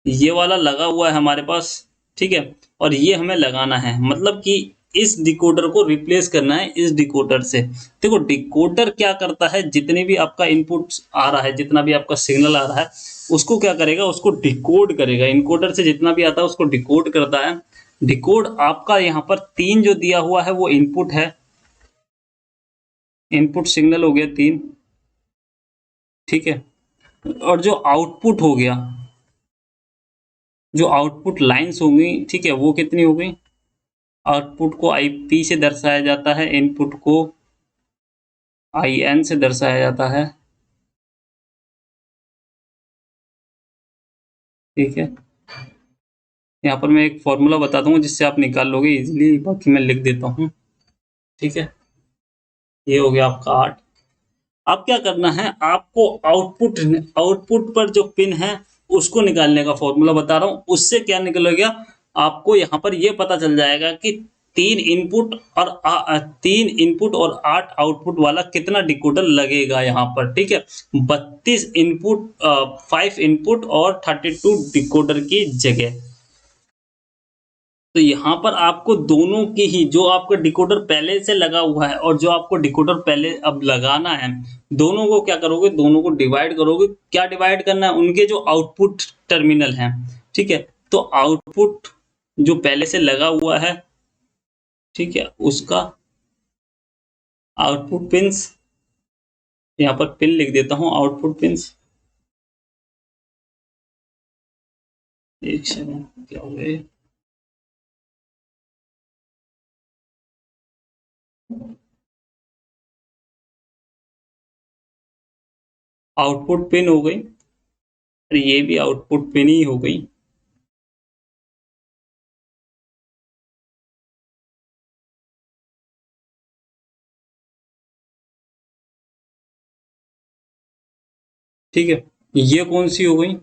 ये वाला लगा हुआ है हमारे पास। ठीक है, और ये हमें लगाना है, मतलब कि इस डिकोडर को रिप्लेस करना है इस डिकोडर से। देखो, डिकोडर क्या करता है? जितने भी आपका इनपुट आ रहा है, जितना भी आपका सिग्नल आ रहा है, उसको क्या करेगा? उसको डिकोड करेगा। इनकोडर से जितना भी आता है उसको डिकोड करता है। डिकोड आपका यहाँ पर 3 जो दिया हुआ है वो इनपुट है, इनपुट सिग्नल हो गया 3। ठीक है, और जो आउटपुट हो गया, जो आउटपुट लाइंस होंगी, ठीक है, वो कितनी हो गई? आउटपुट को IP से दर्शाया जाता है, इनपुट को IN से दर्शाया जाता है। ठीक है, यहाँ पर मैं एक फॉर्मूला बता दूंगा जिससे आप निकाल लोगे इजीली, बाकी मैं लिख देता हूँ। ठीक है, ये हो गया आपका 8। अब क्या करना है आपको? आउटपुट, आउटपुट पर जो पिन है उसको निकालने का फॉर्मूला बता रहा हूँ। उससे क्या निकलेगा? आपको यहाँ पर ये पता चल जाएगा कि 3 इनपुट और 8 आउटपुट वाला कितना डिकोडर लगेगा यहाँ पर। ठीक है, 32 इनपुट, 5 इनपुट और 32 डिकोडर की जगह। तो यहाँ पर आपको दोनों की ही, जो आपका डिकोडर पहले से लगा हुआ है और जो आपको डिकोडर पहले अब लगाना है, दोनों को क्या करोगे? दोनों को डिवाइड करोगे। क्या डिवाइड करना है? उनके जो आउटपुट टर्मिनल हैं। ठीक है, तो आउटपुट जो पहले से लगा हुआ है, ठीक है, उसका आउटपुट पिंस, यहाँ पर पिन लिख देता हूँ, आउटपुट पिंस। एक सेकंड, क्या हो गया? आउटपुट पिन हो गई, और ये भी आउटपुट पिन ही हो गई। ठीक है, ये कौन सी हो गई?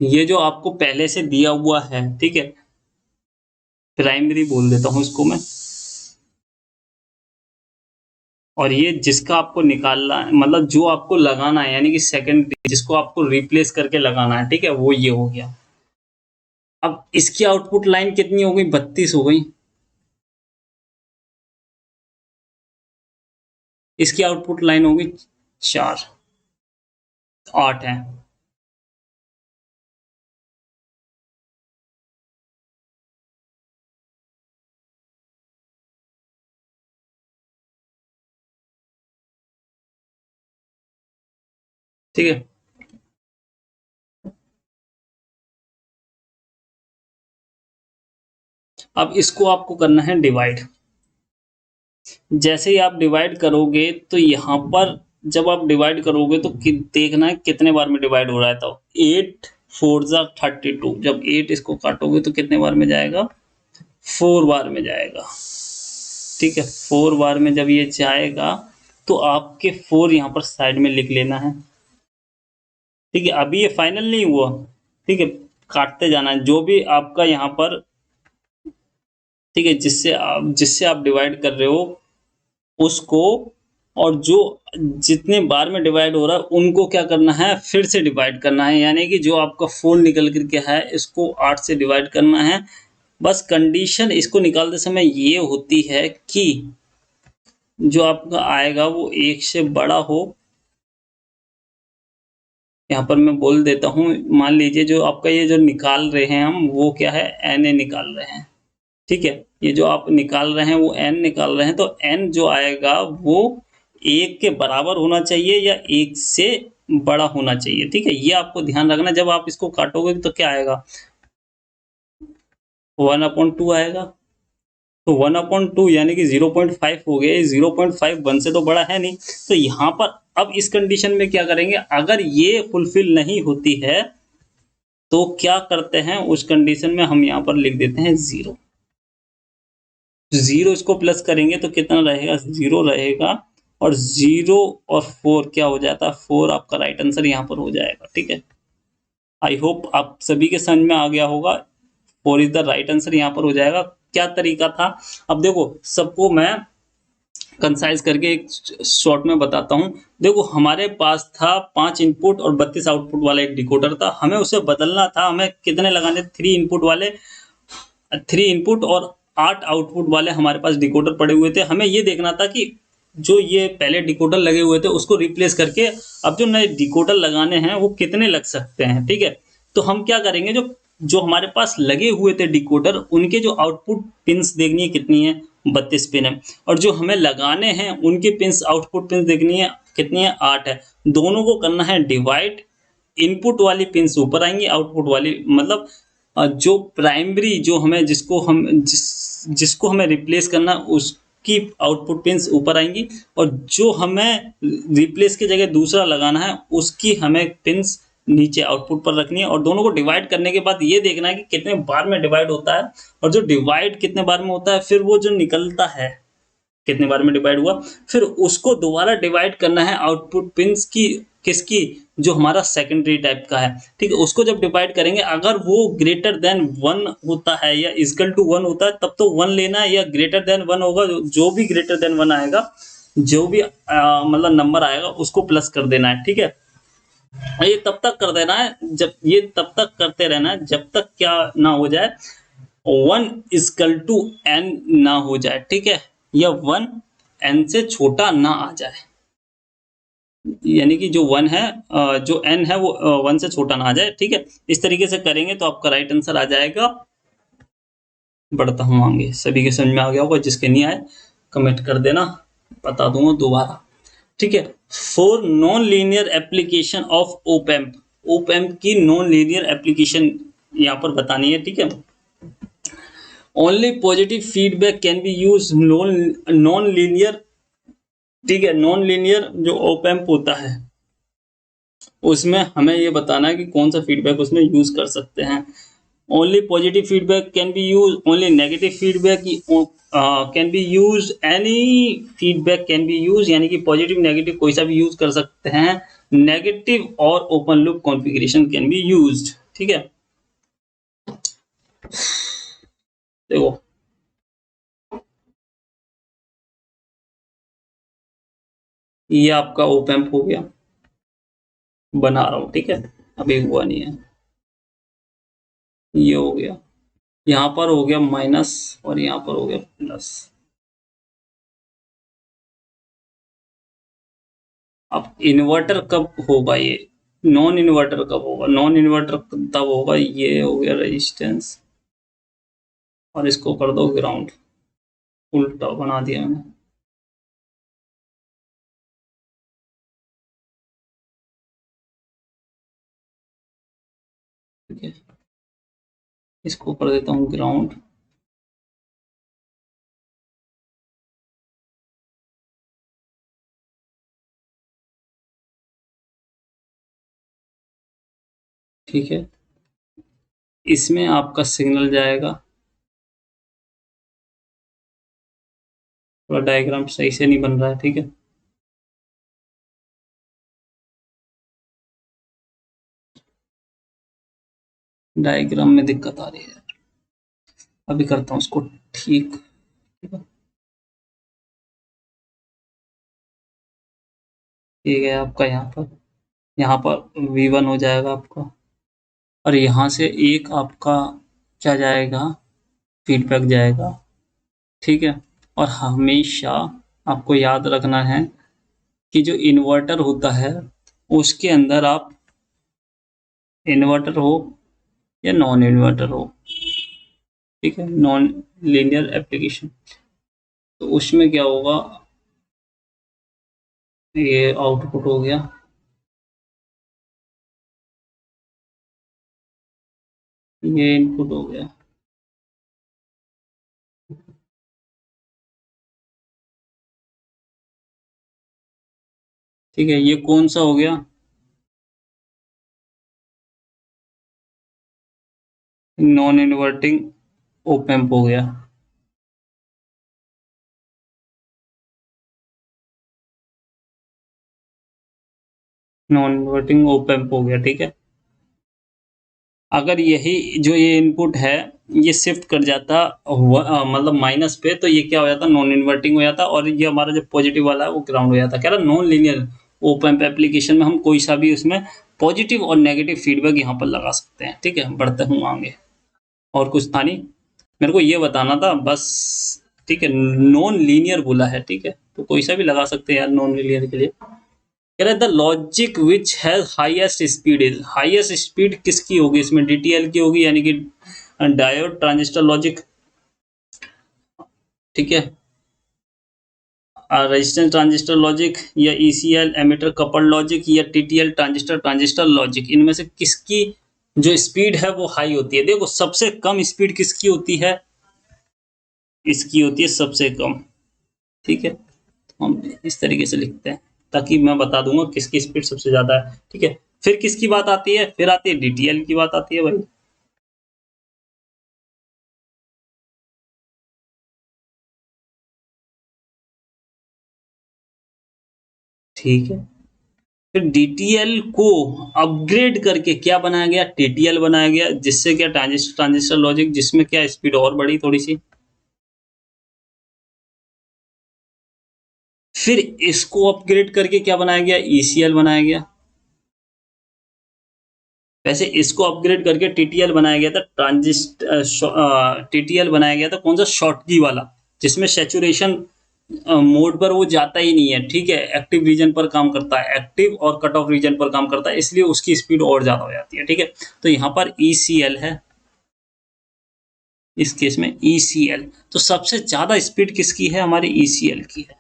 ये जो आपको पहले से दिया हुआ है, ठीक है, प्राइमरी बोल देता हूं इसको मैं। और ये जिसका आपको निकालना है, मतलब जो आपको लगाना है, यानी कि सेकेंडरी, जिसको आपको रिप्लेस करके लगाना है, ठीक है, वो ये हो गया। अब इसकी आउटपुट लाइन कितनी हो गई? 32 हो गई। इसकी आउटपुट लाइन होगी 4, 8 है। ठीक है, अब इसको आपको करना है डिवाइड। जैसे ही आप डिवाइड करोगे तो यहाँ पर, जब आप डिवाइड करोगे तो देखना है कितने बार में डिवाइड हो रहा है। तो 8 4 जा 32, जब 8 इसको काटोगे तो कितने बार में जाएगा? 4 बार में जाएगा। ठीक है, 4 बार में जब ये जाएगा तो आपके 4 यहाँ पर साइड में लिख लेना है। ठीक है, अभी ये फाइनल नहीं हुआ। ठीक है, काटते जाना है जो भी आपका यहाँ पर, ठीक है, जिससे आप डिवाइड कर रहे हो उसको और जो जितने बार में डिवाइड हो रहा है उनको क्या करना है, फिर से डिवाइड करना है। यानी कि जो आपका 4 निकल कर के है इसको 8 से डिवाइड करना है। बस कंडीशन इसको निकालते समय ये होती है कि जो आपका आएगा वो 1 से बड़ा हो। यहाँ पर मैं बोल देता हूँ, मान लीजिए जो आपका ये जो निकाल रहे हैं हम वो क्या है, एन ए निकाल रहे हैं, ठीक है। ये जो आप निकाल रहे हैं वो एन निकाल रहे हैं, तो एन जो आएगा वो 1 के बराबर होना चाहिए या 1 से बड़ा होना चाहिए, ठीक है। ये आपको ध्यान रखना, जब आप इसको काटोगे तो क्या आएगा, 1/2 आएगा। तो 1/2 यानी कि 0.5 हो गया। 0.5 1 से तो बड़ा है नहीं। तो यहाँ पर अब इस कंडीशन में क्या करेंगे, अगर ये फुलफिल नहीं होती है तो क्या करते हैं, उस कंडीशन में हम यहाँ पर लिख देते हैं 0। 0 इसको प्लस करेंगे तो कितना रहेगा, 0 रहेगा। और 0 और 4 क्या हो जाता है, 4 आपका राइट आंसर यहाँ पर हो जाएगा, ठीक है। आई होप आप सभी के समझ में आ गया होगा। 4 इज द राइट आंसर यहाँ पर हो जाएगा। क्या तरीका था, अब देखो सबको मैं कंसाइज करके एक शॉर्ट में बताता हूँ। देखो हमारे पास था 5 इनपुट और 32 आउटपुट वाला एक डिकोडर था। हमें उसे बदलना था, हमें कितने लगाने, 3 इनपुट वाले, 3 इनपुट और 8 आउटपुट वाले हमारे पास डिकोडर पड़े हुए थे। हमें ये देखना था कि जो ये पहले डिकोडर लगे हुए थे उसको रिप्लेस करके अब जो नए डिकोडर लगाने हैं वो कितने लग सकते हैं, ठीक है। तो हम क्या करेंगे, जो जो हमारे पास लगे हुए थे डिकोडर उनके जो आउटपुट पिंस देखनी है कितनी है, 32 पिन है। और जो हमें लगाने हैं उनके पिंस, आउटपुट पिंस देखनी है कितनी है, 8 है। दोनों को करना है डिवाइड। इनपुट वाली पिंस ऊपर आएंगी, आउटपुट वाली मतलब जो प्राइमरी जो हमें जिसको हमें रिप्लेस करना उसकी आउटपुट पिंस ऊपर आएंगी, और जो हमें रिप्लेस की जगह दूसरा लगाना है उसकी हमें पिंस नीचे आउटपुट पर रखनी है। और दोनों को डिवाइड करने के बाद ये देखना है कि कितने बार में डिवाइड होता है, और जो डिवाइड कितने बार में होता है फिर वो जो निकलता है कितने बार में डिवाइड हुआ, फिर उसको दोबारा डिवाइड करना है आउटपुट पिंस की, किसकी, जो हमारा सेकेंडरी टाइप का है, ठीक है। उसको जब डिवाइड करेंगे अगर वो ग्रेटर देन 1 होता है या इक्वल टू 1 होता है तब तो 1 लेना है, या ग्रेटर देन 1 होगा, जो भी ग्रेटर देन 1 आएगा, जो भी मतलब नंबर आएगा उसको प्लस कर देना है, ठीक है। ये तब तक कर देना है, जब ये तब तक करते रहना है जब तक क्या ना हो जाए, 1 इक्वल टू n ना हो जाए, ठीक है, या 1 n से छोटा ना आ जाए। यानी कि जो 1 है, जो n है वो 1 से छोटा ना आ जाए, ठीक है। इस तरीके से करेंगे तो आपका राइट आंसर आ जाएगा। बढ़ता हूँ आगे, सभी के समझ में आ गया होगा, जिसके नहीं आए कमेंट कर देना, बता दूंगा दोबारा, ठीक है। For non linear application of op-amp, op-amp की नॉन लीनियर एप्लीकेशन यहाँ पर बतानी है, ठीक है। Only positive feedback can be use non linear, ठीक है। नॉन लीनियर जो ओपैम्प होता है उसमें हमें ये बताना है कि कौन सा फीडबैक उसमें यूज कर सकते हैं। Only positive feedback can be use, only negative feedback can be use, any feedback can be use, यानी कि पॉजिटिव नेगेटिव कोई सा भी यूज कर सकते हैं। नेगेटिव और open loop configuration can be used, ठीक है। देखो ये आपका ओपैम्प हो गया, बना रहा हूँ, ठीक है, अभी हुआ नहीं है। ये हो गया, यहाँ पर हो गया माइनस और यहाँ पर हो गया प्लस। अब इन्वर्टर कब होगा, ये नॉन इन्वर्टर कब होगा, नॉन इन्वर्टर तब होगा, ये हो गया रेजिस्टेंस और इसको कर दो ग्राउंड, उल्टा बना दिया मैंने, ठीक है। इसको कर देता हूँ ग्राउंड, ठीक है। इसमें आपका सिग्नल जाएगा, थोड़ा डायग्राम सही से नहीं बन रहा है, ठीक है। डायग्राम में दिक्कत आ रही है, अभी करता हूँ उसको ठीक, ठीक है। ये गया आपका यहाँ पर V1 हो जाएगा आपका, और यहाँ से एक आपका क्या जाएगा, फीडबैक जाएगा, ठीक है। और हमेशा आपको याद रखना है कि जो इन्वर्टर होता है उसके अंदर आप, इन्वर्टर हो या नॉन इन्वर्टर हो, ठीक है, नॉन लीनियर एप्लीकेशन, तो उसमें क्या होगा, ये आउटपुट हो गया, ये इनपुट हो गया, ठीक है। ये कौन सा हो गया, नॉन इन्वर्टिंग ओप एम्प हो गया, नॉन इन्वर्टिंग ओप एम्प हो गया, ठीक है। अगर यही जो ये इनपुट है ये शिफ्ट कर जाता मतलब माइनस पे, तो ये क्या हो जाता, नॉन इन्वर्टिंग हो जाता, और ये हमारा जो पॉजिटिव वाला है वो ग्राउंड हो जाता। कह रहा non linear op amp application में हम कोई सा भी उसमें पॉजिटिव और नेगेटिव फीडबैक यहाँ पर लगा सकते हैं, ठीक है। बढ़ते हूँ आगे, और कुछ था नहीं, मेरे को ये बताना था बस, ठीक है। नॉन लीनियर बोला है, ठीक है, तो कोई सा भी लगा सकते हैं यार नॉन लीनियर के लिए। कह रहा है the logic which has highest speed is, highest speed किसकी होगी इसमें, डीटीएल की होगी, यानी कि डायोड ट्रांजिस्टर लॉजिक, ठीक है, रेजिस्टेंस ट्रांजिस्टर लॉजिक, या ईसीएल एमिटर कपल्ड लॉजिक, या टीटीएल ट्रांजिस्टर ट्रांजिस्टर लॉजिक, इनमें से किसकी जो स्पीड है वो हाई होती है। देखो सबसे कम स्पीड किसकी होती है, इसकी होती है सबसे कम, ठीक है। तो हम इस तरीके से लिखते हैं ताकि मैं बता दूंगा किसकी स्पीड सबसे ज्यादा है, ठीक है। फिर किसकी बात आती है, फिर आती है डीटीएल की बात आती है भाई, ठीक है। फिर डीटीएल को अपग्रेड करके क्या बनाया गया, टीटीएल बनाया गया, जिससे क्या ट्रांजिस्टर ट्रांजिस्टर लॉजिक, जिसमें क्या स्पीड और बढ़ी थोड़ी सी। फिर इसको अपग्रेड करके क्या बनाया गया, ईसीएल बनाया गया। वैसे इसको अपग्रेड करके टीटीएल बनाया गया था, ट्रांजिस्टर टीटीएल बनाया गया था, कौन सा, शॉर्टकी वाला, जिसमें सैचुरेशन मोड पर वो जाता ही नहीं है, ठीक है, एक्टिव रीजन पर काम करता है, एक्टिव और कट ऑफ रीजन पर काम करता है, इसलिए उसकी स्पीड और ज्यादा हो जाती है, ठीक है। तो यहाँ पर ईसीएल है, इस केस में ईसीएल, तो सबसे ज्यादा स्पीड किसकी है, हमारी ईसीएल की है,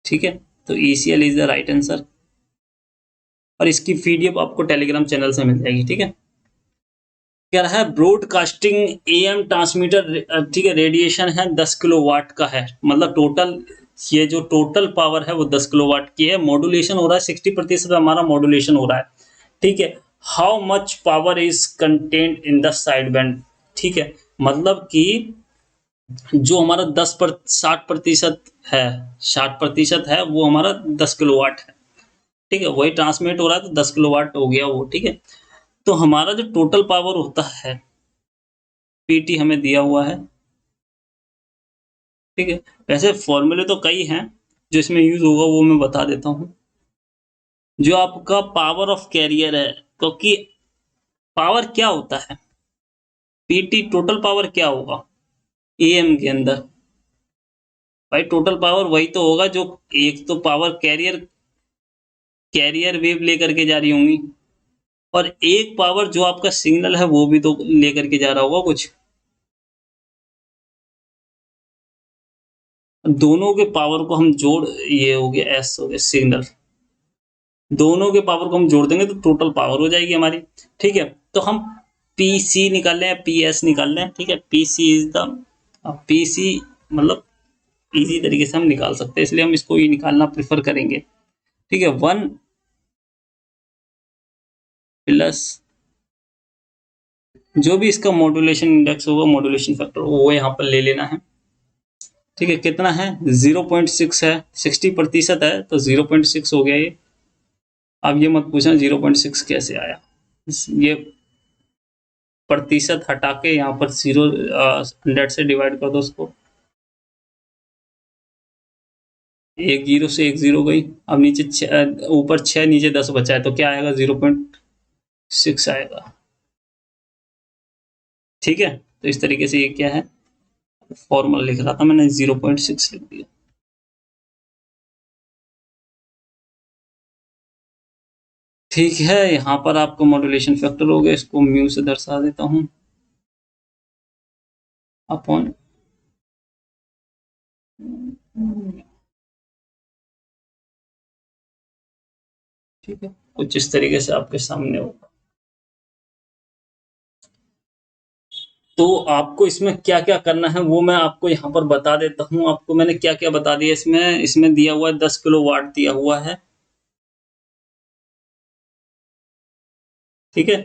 ठीक है। तो ECL is the right answer, और इसकी पीडीएफ आपको टेलीग्राम चैनल से मिल जाएगी, ठीक है। कह रहा है ब्रॉडकास्टिंग एएम ट्रांसमीटर, ठीक है, रेडिएशन है 10 किलोवाट का है, मतलब टोटल, ये जो टोटल पावर है वो 10 किलोवाट की है, मॉड्यूलेशन हो रहा है 60% हमारा मॉड्यूलेशन हो रहा है, ठीक है। How much power is content in the side band, ठीक है, मतलब कि जो हमारा 60% है, 60% है वो हमारा 10 किलोवाट है, ठीक है, वही ट्रांसमिट हो रहा है तो 10 किलोवाट हो गया वो, ठीक है। तो हमारा जो टोटल पावर होता है, पीटी हमें दिया हुआ है, ठीक है। वैसे फॉर्मूले तो कई हैं, जो इसमें यूज होगा वो मैं बता देता हूँ। जो आपका पावर ऑफ कैरियर है, क्योंकि पावर क्या होता है, पीटी टोटल पावर क्या होगा एएम के अंदर, भाई टोटल पावर वही तो होगा जो, एक तो पावर कैरियर, कैरियर वेव लेकर के जा रही होंगी, और एक पावर जो आपका सिग्नल है वो भी तो लेकर के जा रहा होगा कुछ, दोनों के पावर को हम जोड़, ये हो गया एस हो गया सिग्नल, दोनों के पावर को हम जोड़ देंगे तो टोटल पावर हो जाएगी हमारी, ठीक है। तो हम पी सी निकाल लें, पी एस निकाल लें, ठीक है, P C is the, P C मतलब इजी तरीके से हम निकाल सकते हैं, इसलिए हम इसको ही निकालना प्रेफर करेंगे, ठीक है। 1 प्लस जो भी इसका मॉड्यूलेशन इंडेक्स होगा, मॉड्यूलेशन फैक्टर वो यहाँ पर ले लेना है, ठीक है। कितना है, 0.6 है, 60% है तो 0.6 हो गया ये। अब ये मत पूछना 0.6 कैसे आया, ये प्रतिशत हटा के यहाँ पर 100 से डिवाइड कर दो उसको, एक जीरो से एक जीरो गई। अब नीचे ऊपर 6 नीचे 10 बचा है तो क्या आएगा? 0.6 आएगा। ठीक है, तो इस तरीके से ये क्या है, फॉर्मूला लिख रहा था मैंने, 0.6 लिख दिया। ठीक है, यहाँ पर आपको मॉड्यूलेशन फैक्टर हो गया, इसको म्यू से दर्शा देता हूँ अपॉन। ठीक है, कुछ इस तरीके से आपके सामने होगा। तो आपको इसमें क्या क्या करना है वो मैं आपको यहाँ पर बता देता हूँ। आपको मैंने क्या क्या बता दिया इसमें। इसमें दिया हुआ है 10 किलो वाट दिया हुआ है। ठीक है,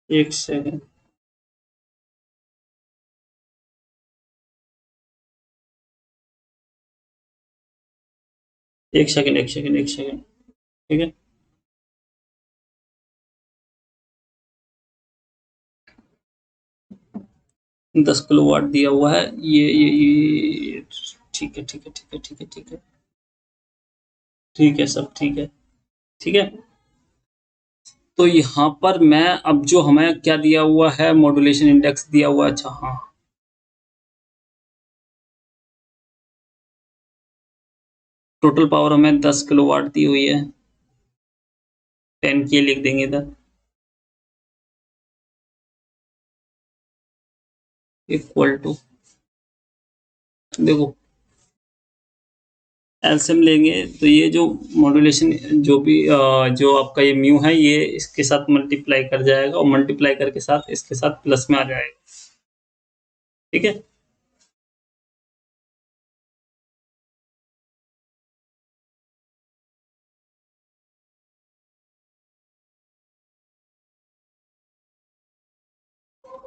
एक सेकंड, एक सेकंड, एक सेकंड, एक सेकंड। ठीक है, 10 किलो वाट दिया हुआ है। ये ठीक है, ठीक है, ठीक है, ठीक है, ठीक है, ठीक है, सब ठीक है। ठीक है, तो यहाँ पर मैं अब जो हमें क्या दिया हुआ है, मॉड्यूलेशन इंडेक्स दिया हुआ है। अच्छा हाँ, टोटल पावर हमें 10 किलो वाट दी हुई है। 10 के लिख देंगे इधर, इक्वल टू, देखो एलसीएम लेंगे तो ये जो मॉड्यूलेशन जो भी जो आपका ये म्यू है, ये इसके साथ मल्टीप्लाई कर जाएगा और मल्टीप्लाई करके साथ इसके साथ प्लस में आ जाएगा। ठीक है,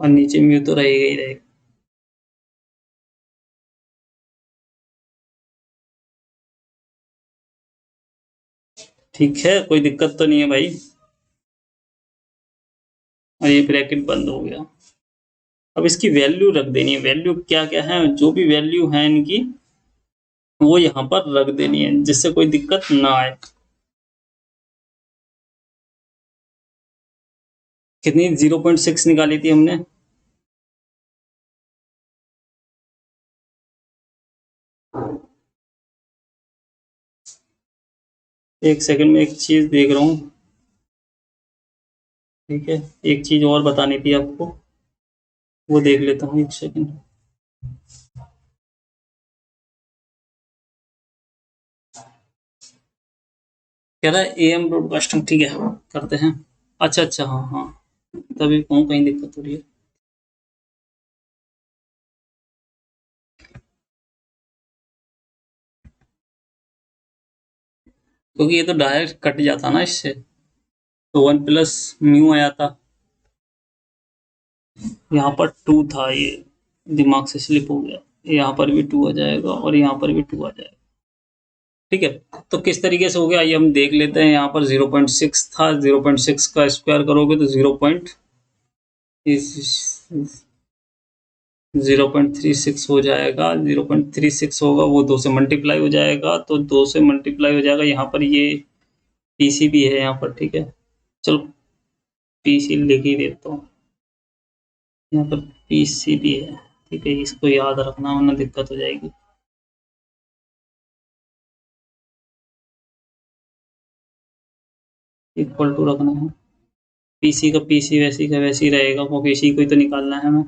और नीचे म्यू तो रहेगा ही रहेगा। ठीक है, कोई दिक्कत तो नहीं है भाई। और ये ब्रैकेट बंद हो गया। अब इसकी वैल्यू रख देनी है। वैल्यू क्या क्या है, जो भी वैल्यू है इनकी वो यहाँ पर रख देनी है, जिससे कोई दिक्कत ना आए। कितनी? 0.6 निकाली थी हमने। एक सेकंड में एक चीज देख रहा हूँ। ठीक है, एक चीज और बतानी थी आपको, वो देख लेता हूँ, एक सेकंड। कह रहा है एएम ब्रॉडकास्टिंग। ठीक है, करते हैं। अच्छा अच्छा, हाँ हाँ, तभी कहूँ कहीं दिक्कत हो रही है। क्योंकि ये तो डायरेक्ट कट जाता ना इससे, तो 1 प्लस म्यू आया था। यहाँ पर 2 था, ये दिमाग से स्लिप हो गया। यहाँ पर भी 2 आ जाएगा और यहाँ पर भी 2 आ जाएगा। ठीक है, तो किस तरीके से हो गया ये हम देख लेते हैं। यहाँ पर 0.6 था, 0.6 का स्क्वायर करोगे तो 0.36 हो जाएगा। 0.36 होगा, वो 2 से मल्टीप्लाई हो जाएगा, तो 2 से मल्टीप्लाई हो जाएगा। यहाँ पर ये पीसी भी है यहाँ पर। ठीक है, चलो पीसी लिख ही देता हूँ। यहाँ पर पीसी भी है। ठीक है, इसको याद रखना वरना दिक्कत हो जाएगी। इक्वल टू रखना है। पीसी का पीसी वैसी का वैसी रहेगा, क्योंकि इसी को ही तो निकालना है हमें।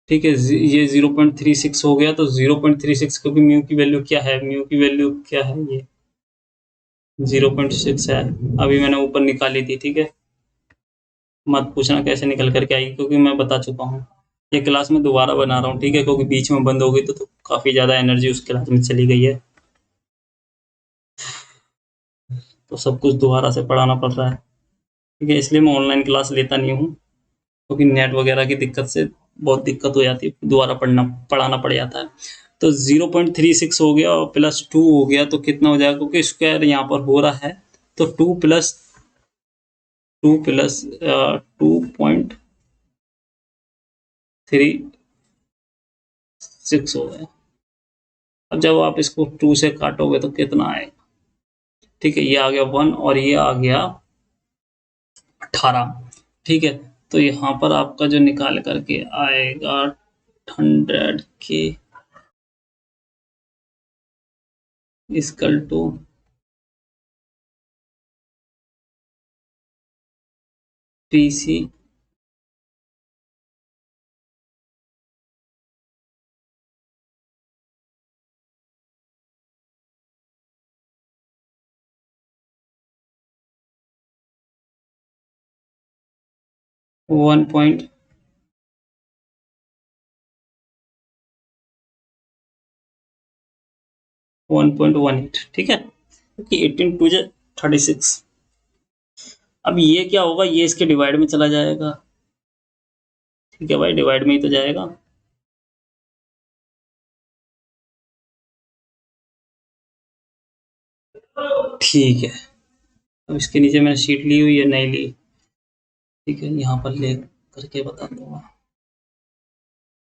ठीक है, ये 0.36 हो गया, तो 0.36, क्योंकि म्यू की वैल्यू क्या है, म्यू की वैल्यू क्या है, ये 0.6 है। अभी मैंने ऊपर निकाली थी। ठीक है, मत पूछना कैसे निकल करके आई, क्योंकि मैं बता चुका हूँ। ये क्लास में दोबारा बना रहा हूँ। ठीक है, क्योंकि बीच में बंद हो गई तो काफी ज्यादा एनर्जी उस क्लास में चली गई है, तो सब कुछ दोबारा से पढ़ाना पड़ रहा है। ठीक है, इसलिए मैं ऑनलाइन क्लास लेता नहीं हूँ, क्योंकि नेट वगैरह की दिक्कत से बहुत दिक्कत हो जाती है, दोबारा पढ़ाना पड़ जाता है। तो 0.36 हो गया और प्लस 2 हो गया, तो कितना हो जाएगा, क्योंकि स्क्वायर यहाँ पर हो रहा है, तो 2 प्लस 2.36 6 हो गया। अब जब आप इसको 2 से काटोगे तो कितना आएगा? ठीक है, ये आ गया 1 और ये आ गया 18। ठीक है, तो यहाँ पर आपका जो निकाल करके आएगा 100 के इक्वल टू 3C 1.18। ठीक है, क्योंकि 18 टू 36। अब ये क्या होगा, ये इसके डिवाइड में चला जाएगा। ठीक है भाई, डिवाइड में ही तो जाएगा। ठीक है, अब इसके नीचे मैंने शीट ली हुई है, नहीं ली। ठीक है, यहाँ पर ले करके बता दूंगा।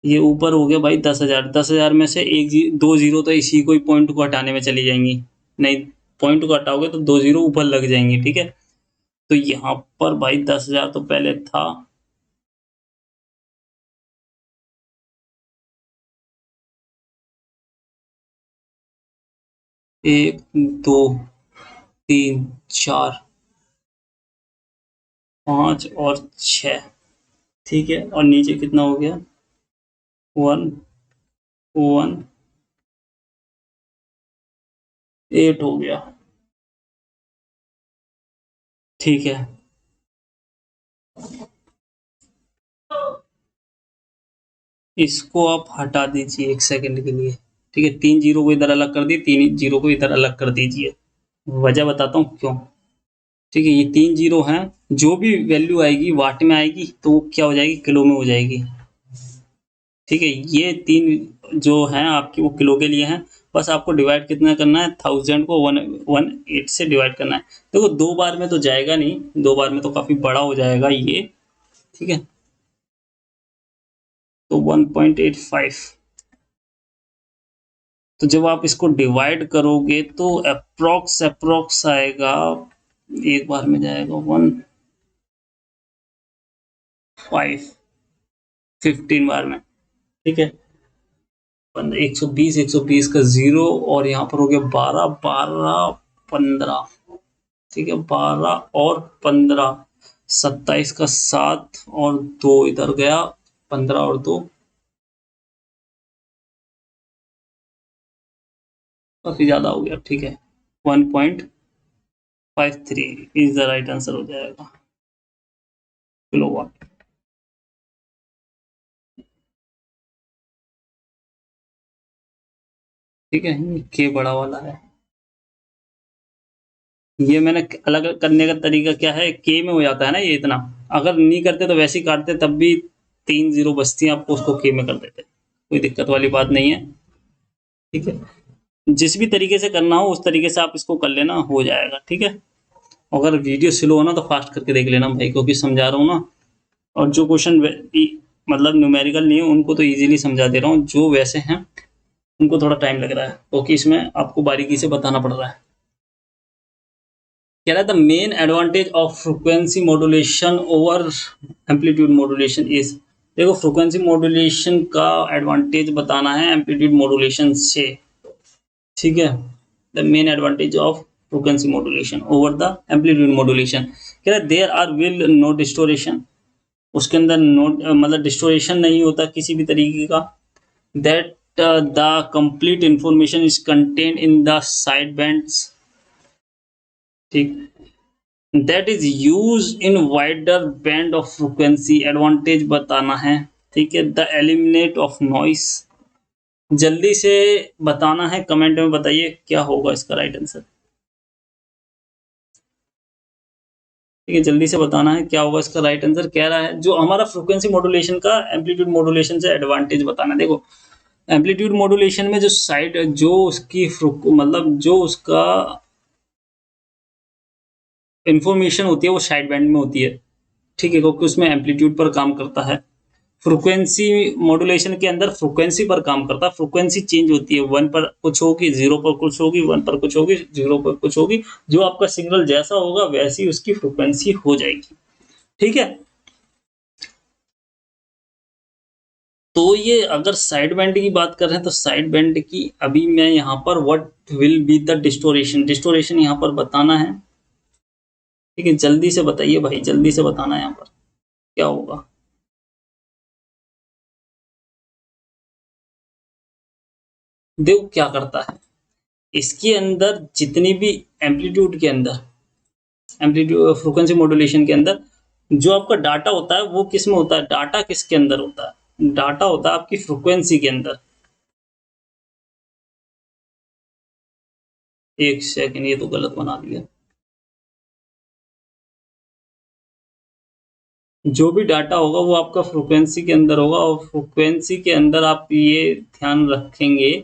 ये ऊपर हो गया भाई 10,000। 10,000 में से दो जीरो तो इसी को ही पॉइंट को हटाने में चली जाएंगी। नहीं, पॉइंट को हटाओगे तो 2 जीरो ऊपर लग जाएंगे। ठीक है, तो यहाँ पर भाई 10,000 तो पहले था। एक, दो, तीन, चार, 5 और 6। ठीक है, और नीचे कितना हो गया? 1, 1, 8 हो गया। ठीक है, इसको आप हटा दीजिए 1 सेकंड के लिए। ठीक है, 3 जीरो को इधर अलग कर दिए, 3 जीरो को इधर अलग कर दीजिए। वजह बताता हूँ क्यों। ठीक है, ये 3 जीरो हैं, जो भी वैल्यू आएगी वाट में आएगी तो वो क्या हो जाएगी, किलो में हो जाएगी। ठीक है, ये 3 जो हैं आपकी वो किलो के लिए हैं। बस आपको डिवाइड कितना करना है, 1000 को 118 से डिवाइड करना है। देखो 2 बार में तो जाएगा नहीं, 2 बार में तो काफी बड़ा हो जाएगा ये। ठीक है, तो 1.85। तो जब आप इसको डिवाइड करोगे तो अप्रोक्स आएगा, एक बार में जाएगा 15 बार में। ठीक है, 120, 120 का 0 और यहाँ पर हो गया 12, 12, 15। ठीक है, 12 और 15, 27 का 7 और 2 इधर गया, 15 और 2, काफी ज्यादा हो गया। ठीक है, 1.53 इज द राइट आंसर हो जाएगा, किलोवाट। ठीक है, के बड़ा वाला है। ये मैंने अलग करने का तरीका क्या है, के में हो जाता है ना ये इतना। अगर नहीं करते तो वैसे ही काटते, तब भी 3 जीरो बचती हैं, आपको उसको के में कर देते, कोई दिक्कत वाली बात नहीं है। ठीक है, जिस भी तरीके से करना हो उस तरीके से आप इसको कर लेना, हो जाएगा। ठीक है, अगर वीडियो स्लो हो ना तो फास्ट करके देख लेना भाई, क्योंकि समझा रहा हूँ ना। और जो क्वेश्चन मतलब न्यूमेरिकल नहीं है उनको तो इजीली समझा दे रहा हूँ, जो वैसे हैं उनको थोड़ा टाइम लग रहा है, क्योंकि इसमें आपको बारीकी से बताना पड़ रहा है। कह रहा है the main advantage of frequency modulation over amplitude modulation is. देखो, फ्रिक्वेंसी मॉड्यूलेशन का एडवांटेज बताना है एम्पलीट्यूड मॉड्यूलेशन से। ठीक है, the main advantage of frequency modulation over the amplitude modulation. कह रहा है there are will know distortion, उसके अंदर नो मतलब डिस्टोरेशन नहीं होता किसी भी तरीके का। That the complete information is contained in the side bands. ठीक, that is use in wider band of frequency, advantage बताना है। ठीक है, द एलिमिनेट ऑफ नॉइस। जल्दी से बताना है, कमेंट में बताइए क्या होगा इसका राइट आंसर। ठीक है, जल्दी से बताना है क्या होगा इसका राइट आंसर। कह रहा है जो हमारा फ्रिक्वेंसी मॉड्यूलेशन का एम्पलीट्यूड मॉड्यूलेशन से एडवांटेज बताना है। देखो, एम्पलीट्यूड मॉड्यूलेशन में जो साइड जो उसकी मतलब जो उसका इंफॉर्मेशन होती है वो साइड बैंड में होती है। ठीक है, क्योंकि उसमें एम्पलीट्यूड पर काम करता है। फ्रीक्वेंसी मॉड्यूलेशन के अंदर फ्रीक्वेंसी पर काम करता है, फ्रीक्वेंसी चेंज होती है, 1 पर कुछ होगी, 0 पर कुछ होगी, 1 पर कुछ होगी, 0 पर कुछ होगी, जो आपका सिग्नल जैसा होगा वैसी उसकी फ्रीक्वेंसी हो जाएगी। ठीक है, तो ये अगर साइड बैंड की बात कर रहे हैं तो साइड बैंड की अभी मैं यहाँ पर what will be the distortion, distortion यहाँ पर बताना है। ठीक है, जल्दी से बताइए भाई, जल्दी से बताना है यहाँ पर क्या होगा। देखो क्या करता है, इसके अंदर जितनी भी एम्पलीट्यूड के अंदर, एम्पलीट्यूड फ्रीक्वेंसी मॉड्यूलेशन के अंदर जो आपका डाटा होता है वो किस में होता है, डाटा किसके अंदर होता है, डाटा होता है आपकी फ्रीक्वेंसी के अंदर। एक सेकंड, ये तो गलत बना दिया। जो भी डाटा होगा वो आपका फ्रीक्वेंसी के अंदर होगा, और फ्रीक्वेंसी के अंदर आप ये ध्यान रखेंगे,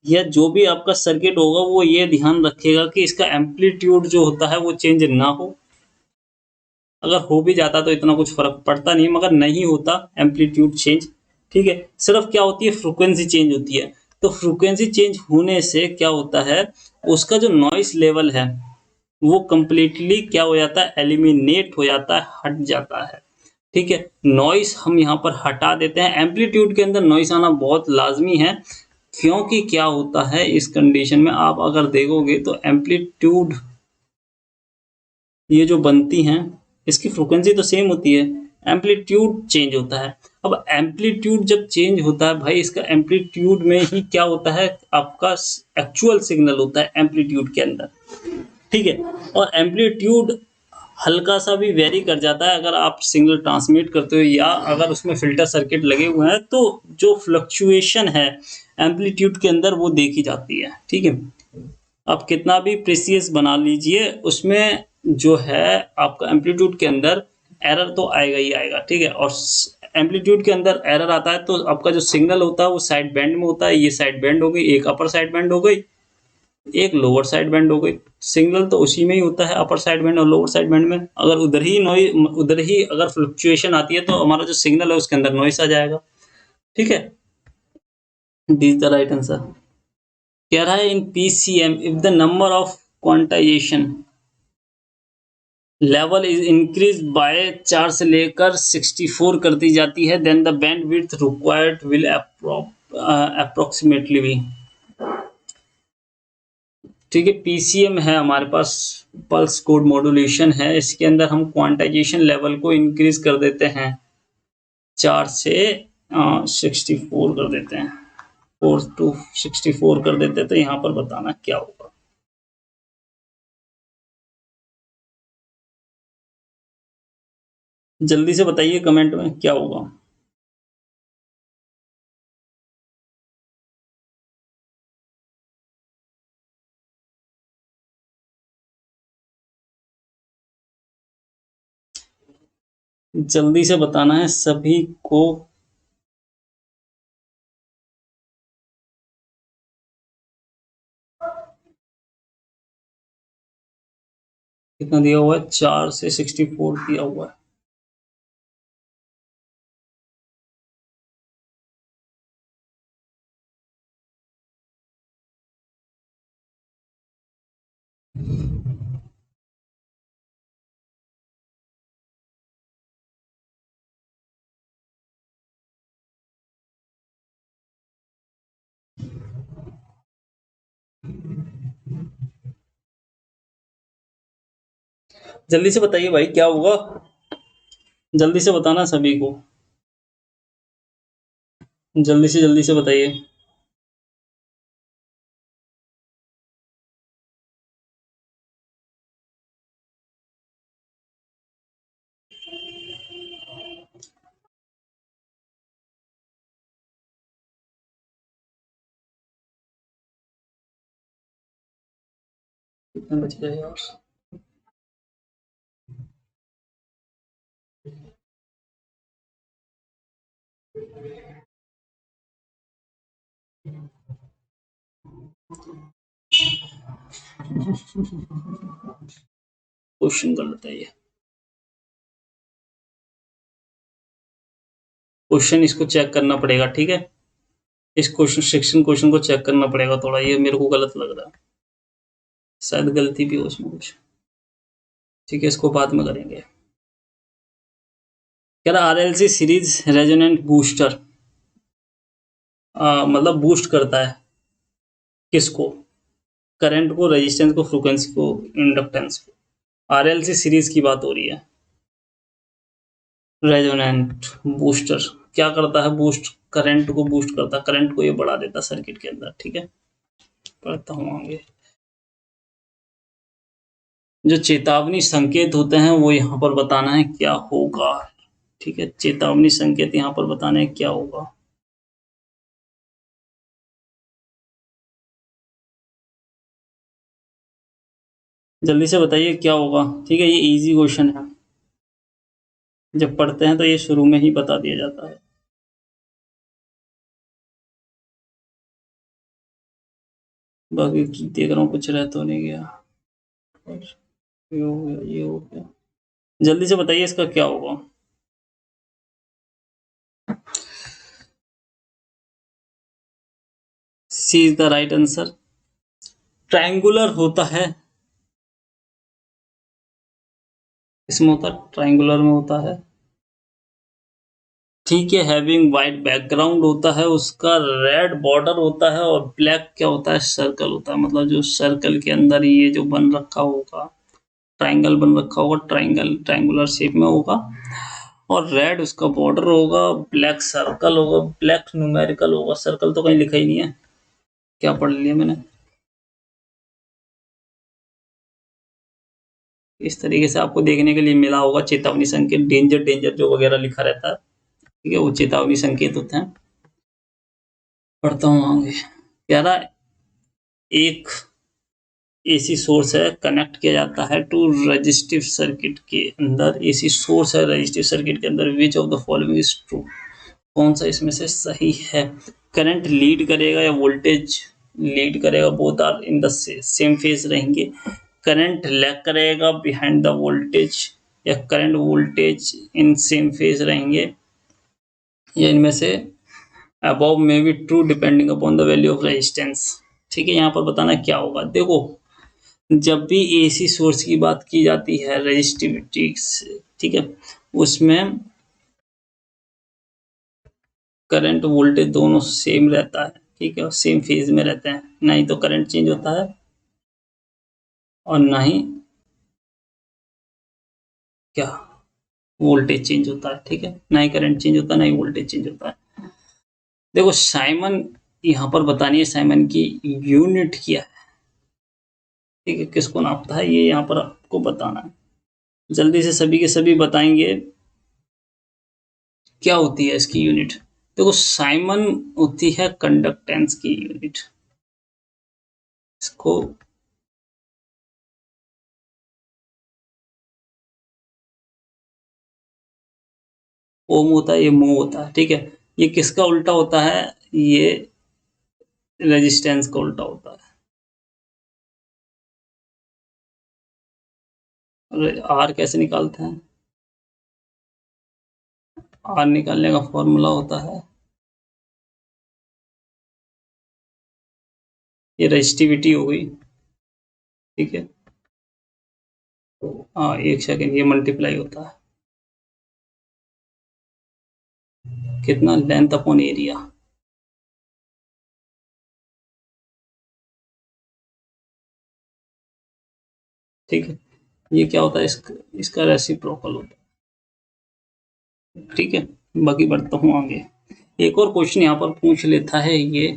या जो भी आपका सर्किट होगा वो ये ध्यान रखेगा कि इसका एम्पलीट्यूड जो होता है वो चेंज ना हो। अगर हो भी जाता तो इतना कुछ फर्क पड़ता नहीं, मगर नहीं होता एम्पलीट्यूड चेंज। ठीक है, सिर्फ क्या होती है, फ्रीक्वेंसी चेंज होती है। तो फ्रीक्वेंसी चेंज होने से क्या होता है, उसका जो नॉइस लेवल है वो कंप्लीटली क्या हो जाता है, एलिमिनेट हो जाता है, हट जाता है। ठीक है, नॉइस हम यहाँ पर हटा देते हैं। एम्पलीट्यूड के अंदर नॉइस आना बहुत लाजमी है, क्योंकि क्या होता है इस कंडीशन में, आप अगर देखोगे तो एम्पलीट्यूड ये जो बनती हैं इसकी फ्रीक्वेंसी तो सेम होती है, एम्पलीट्यूड चेंज होता है। अब एम्पलीट्यूड जब चेंज होता है भाई, इसका एम्पलीट्यूड में ही क्या होता है, आपका एक्चुअल सिग्नल होता है एम्पलीट्यूड के अंदर। ठीक है, और एम्पलीट्यूड हल्का सा भी वेरी कर जाता है अगर आप सिग्नल ट्रांसमिट करते हो या अगर उसमें फिल्टर सर्किट लगे हुए हैं, तो जो फ्लक्चुएशन है एम्पलीट्यूड के अंदर वो देखी जाती है। ठीक है, आप कितना भी प्रीसियस बना लीजिए, उसमें जो है आपका एम्पलीट्यूड के अंदर एरर तो आएगा ही आएगा। ठीक है, और एम्पलीट्यूड के अंदर एरर आता है तो आपका जो सिग्नल होता है वो साइड बैंड में होता है। ये साइड बैंड हो गई, एक अपर साइड बैंड हो गई, एक लोअर साइड बैंड हो गई। सिग्नल तो उसी में ही होता है, अपर साइड बैंड और लोअर साइड बैंड में। अगर उधर ही अगर फ्लक्चुएशन आती है तो हमारा जो सिग्नल है उसके अंदर नॉइस आ जाएगा। ठीक है, D is the right answer. कह रहा है in PCM if the number of quantization level is increase by 4 से लेकर 64 कर दी जाती है, then the bandwidth required will approximately be. ठीक है, पीसीएम है हमारे पास, पल्स कोड मॉड्यूलेशन है, इसके अंदर हम क्वांटाइजेशन लेवल को इंक्रीज कर देते हैं 4 से 64 कर देते हैं, 4 to 64 कर देते हैं। तो यहाँ पर बताना क्या होगा। जल्दी से बताइए कमेंट में क्या होगा। जल्दी से बताना है सभी को। कितना दिया हुआ है, 4 से 64 दिया हुआ है। जल्दी से बताइए भाई क्या होगा, जल्दी से बताना सभी को, जल्दी से बताइए। कितना बच गया यार। क्वेश्चन गलत है ये, क्वेश्चन इसको चेक करना पड़ेगा, ठीक है। इस क्वेश्चन को चेक करना पड़ेगा थोड़ा, ये मेरे को गलत लग रहा है, शायद गलती भी हो उसमें कुछ, ठीक है, इसको बाद में करेंगे। कह रहा RLC सीरीज रेजोनेंट बूस्टर मतलब बूस्ट करता है किसको, करंट को, रेजिस्टेंस को, फ्रीक्वेंसी को, इंडक्टेंस को। RLC सीरीज की बात हो रही है। रेजोनेंट बूस्टर क्या करता है, बूस्ट, करंट को बूस्ट करता है, करंट को ये बढ़ा देता है सर्किट के अंदर, ठीक है। पढ़ता हूँ आगे। जो चेतावनी संकेत होते हैं वो यहाँ पर बताना है क्या होगा, ठीक है। चेतावनी संकेत यहाँ पर बताना है क्या होगा। जल्दी से बताइए क्या होगा, ठीक है। ये इजी क्वेश्चन है, जब पढ़ते हैं तो ये शुरू में ही बता दिया जाता है। बाकी देख रहा हूँ कुछ रह तो नहीं गया, ये हो गया, ये हो गया। जल्दी से बताइए इसका क्या होगा। C is the right answer. Triangular होता है, इसमें होता है, ट्रायंगुलर में होता है, ठीक है। हैविंग वाइट बैकग्राउंड होता है, उसका रेड बॉर्डर होता है, और ब्लैक क्या होता है, सर्कल होता है। मतलब जो सर्कल के अंदर ये जो बन रखा होगा, ट्रायंगल बन रखा होगा, ट्रायंगल ट्रायंगुलर शेप में होगा, और रेड उसका बॉर्डर होगा, ब्लैक सर्कल होगा, ब्लैक न्यूमेरिकल होगा। सर्कल तो कहीं लिखा ही नहीं है, क्या पढ़ लिया मैंने। इस तरीके से आपको देखने के लिए मिला होगा चेतावनी संकेत, डेंजर डेंजर जो वगैरह लिखा रहता है, ठीक है, वो चेतावनी संकेत होते हैं। पढ़ता हूँ आगे। कह रहा है एक एसी सोर्स है, कनेक्ट किया जाता है टू रजिस्टिव सर्किट के अंदर। एसी सोर्स है रजिस्टिव सर्किट के अंदर, which of the following is true, कौन सा इसमें से सही है। करंट लीड करेगा या वोल्टेज लीड करेगा, both are in the same phase रहेंगे। करंट लैग करेगा बिहाइंड द वोल्टेज, या current voltage in same phase रहेंगे, या इनमें से above may be true depending upon the value of resistance, ठीक है। यहाँ पर बताना क्या होगा। देखो, जब भी एसी सोर्स की बात की जाती है रेजिस्टिविटी, ठीक है, उसमें करंट वोल्टेज दोनों सेम रहता है, ठीक है, और सेम फेज में रहते हैं। ना ही तो करंट चेंज होता है और ना ही क्या वोल्टेज चेंज होता है, ठीक है। ना ही करंट चेंज होता है, ना ही वोल्टेज चेंज होता है। देखो साइमन यहाँ पर बतानी है, साइमन की यूनिट क्या है, ठीक है, किसको नापता है, ये यहाँ पर आपको बताना है। जल्दी से सभी के सभी बताएंगे क्या होती है इसकी यूनिट। देखो साइमन होती है कंडक्टेंस की यूनिट, इसको ओम होता है, ये मो होता है, ठीक है। ये किसका उल्टा होता है, ये रेजिस्टेंस का उल्टा होता है। आर कैसे निकालते हैं, आर निकालने का फॉर्मूला होता है, ये रेजिस्टिविटी हो गई, ठीक है। हाँ एक सेकेंड, ये मल्टीप्लाई होता है कितना, लेंथ अपॉन एरिया, ठीक है। ये क्या होता है, इसका रेसिप्रोकल होता है, ठीक है। बाकी बढ़ता हूँ आगे। एक और क्वेश्चन यहाँ पर पूछ लेता है ये,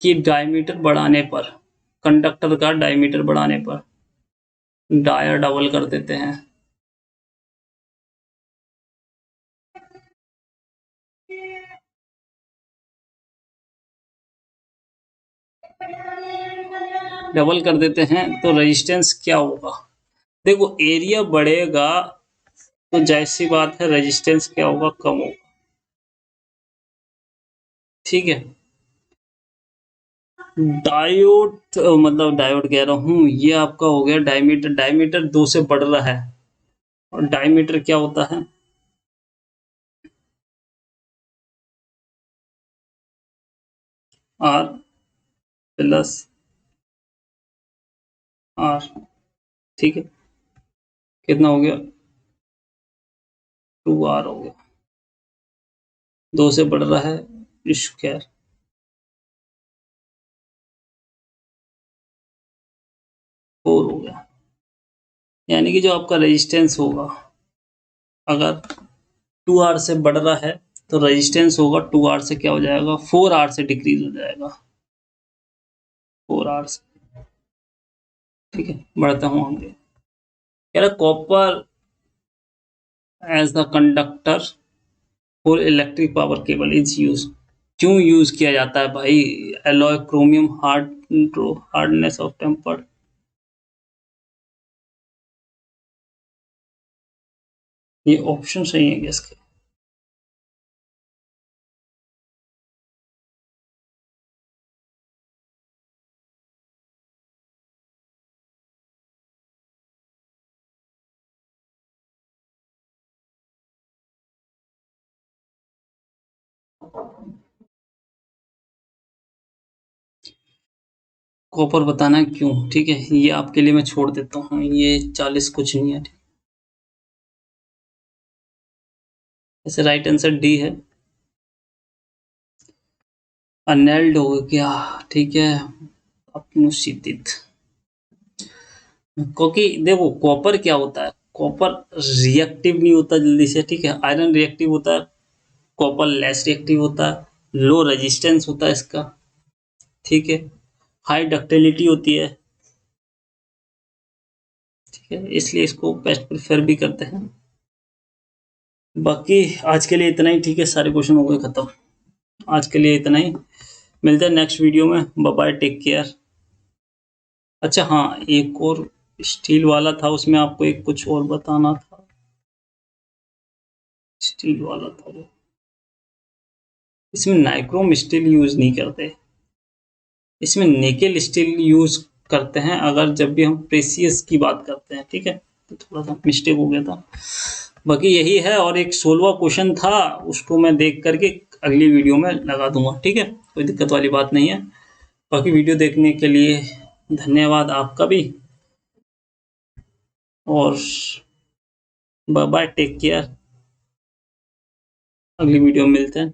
कि डायमीटर बढ़ाने पर, कंडक्टर का डायमीटर बढ़ाने पर डायर डबल कर देते हैं। डबल कर देते हैं तो रेजिस्टेंस क्या होगा। देखो एरिया बढ़ेगा तो जाहिर सी बात है रेजिस्टेंस क्या होगा, कम होगा, ठीक है। डायोड मतलब डायोड कह रहा हूँ, ये आपका हो गया डायमीटर। डायमीटर 2 से बढ़ रहा है, और डायमीटर क्या होता है, आर प्लस आर, ठीक है, कितना हो गया, 2r हो गया, 2 से बढ़ रहा है स्क्वायर, 4 हो गया। यानी कि जो आपका रेजिस्टेंस होगा, अगर 2r से बढ़ रहा है तो रेजिस्टेंस होगा 2r से क्या हो जाएगा, 4r से डिक्रीज हो जाएगा, 4r से, ठीक है। बढ़ता हूँ आगे, कह रहा copper as the conductor for electric power cable is use, क्यों यूज किया जाता है भाई, alloy chromium hardness of tempered, ये ऑप्शन सही है इसके। कॉपर बताना है क्यों, ठीक है, ये आपके लिए मैं छोड़ देता हूँ, ये 40 कुछ नहीं है, ऐसे राइट आंसर डी है, अनेल्ड हो गया, ठीक है, अपनुशीतित, क्योंकि देखो कॉपर क्या होता है, कॉपर रिएक्टिव नहीं होता जल्दी से, ठीक है, आयरन रिएक्टिव होता है, कॉपर लेस रिएक्टिव होता है, लो रेजिस्टेंस होता है इसका, ठीक है, हाई डक्टिलिटी होती है, ठीक है, इसलिए इसको बेस्ट प्रेफर भी करते हैं। बाकी आज के लिए इतना ही, ठीक है, सारे क्वेश्चन हो गए खत्म, आज के लिए इतना ही, मिलते हैं नेक्स्ट वीडियो में, बाय बाय, टेक केयर। अच्छा हाँ, एक और स्टील वाला था, उसमें आपको एक कुछ और बताना था, स्टील वाला था वो, इसमें नाइक्रोम स्टील यूज नहीं करते, इसमें निकेल स्टील यूज करते हैं, अगर जब भी हम प्रेसियस की बात करते हैं, ठीक है, तो थोड़ा सा मिस्टेक हो गया था। बाकी यही है, और एक 16वां क्वेश्चन था, उसको मैं देख करके अगली वीडियो में लगा दूंगा, ठीक है, कोई दिक्कत वाली बात नहीं है। बाकी वीडियो देखने के लिए धन्यवाद आपका भी, और बाय बाय, टेक केयर, अगली वीडियो में मिलते हैं।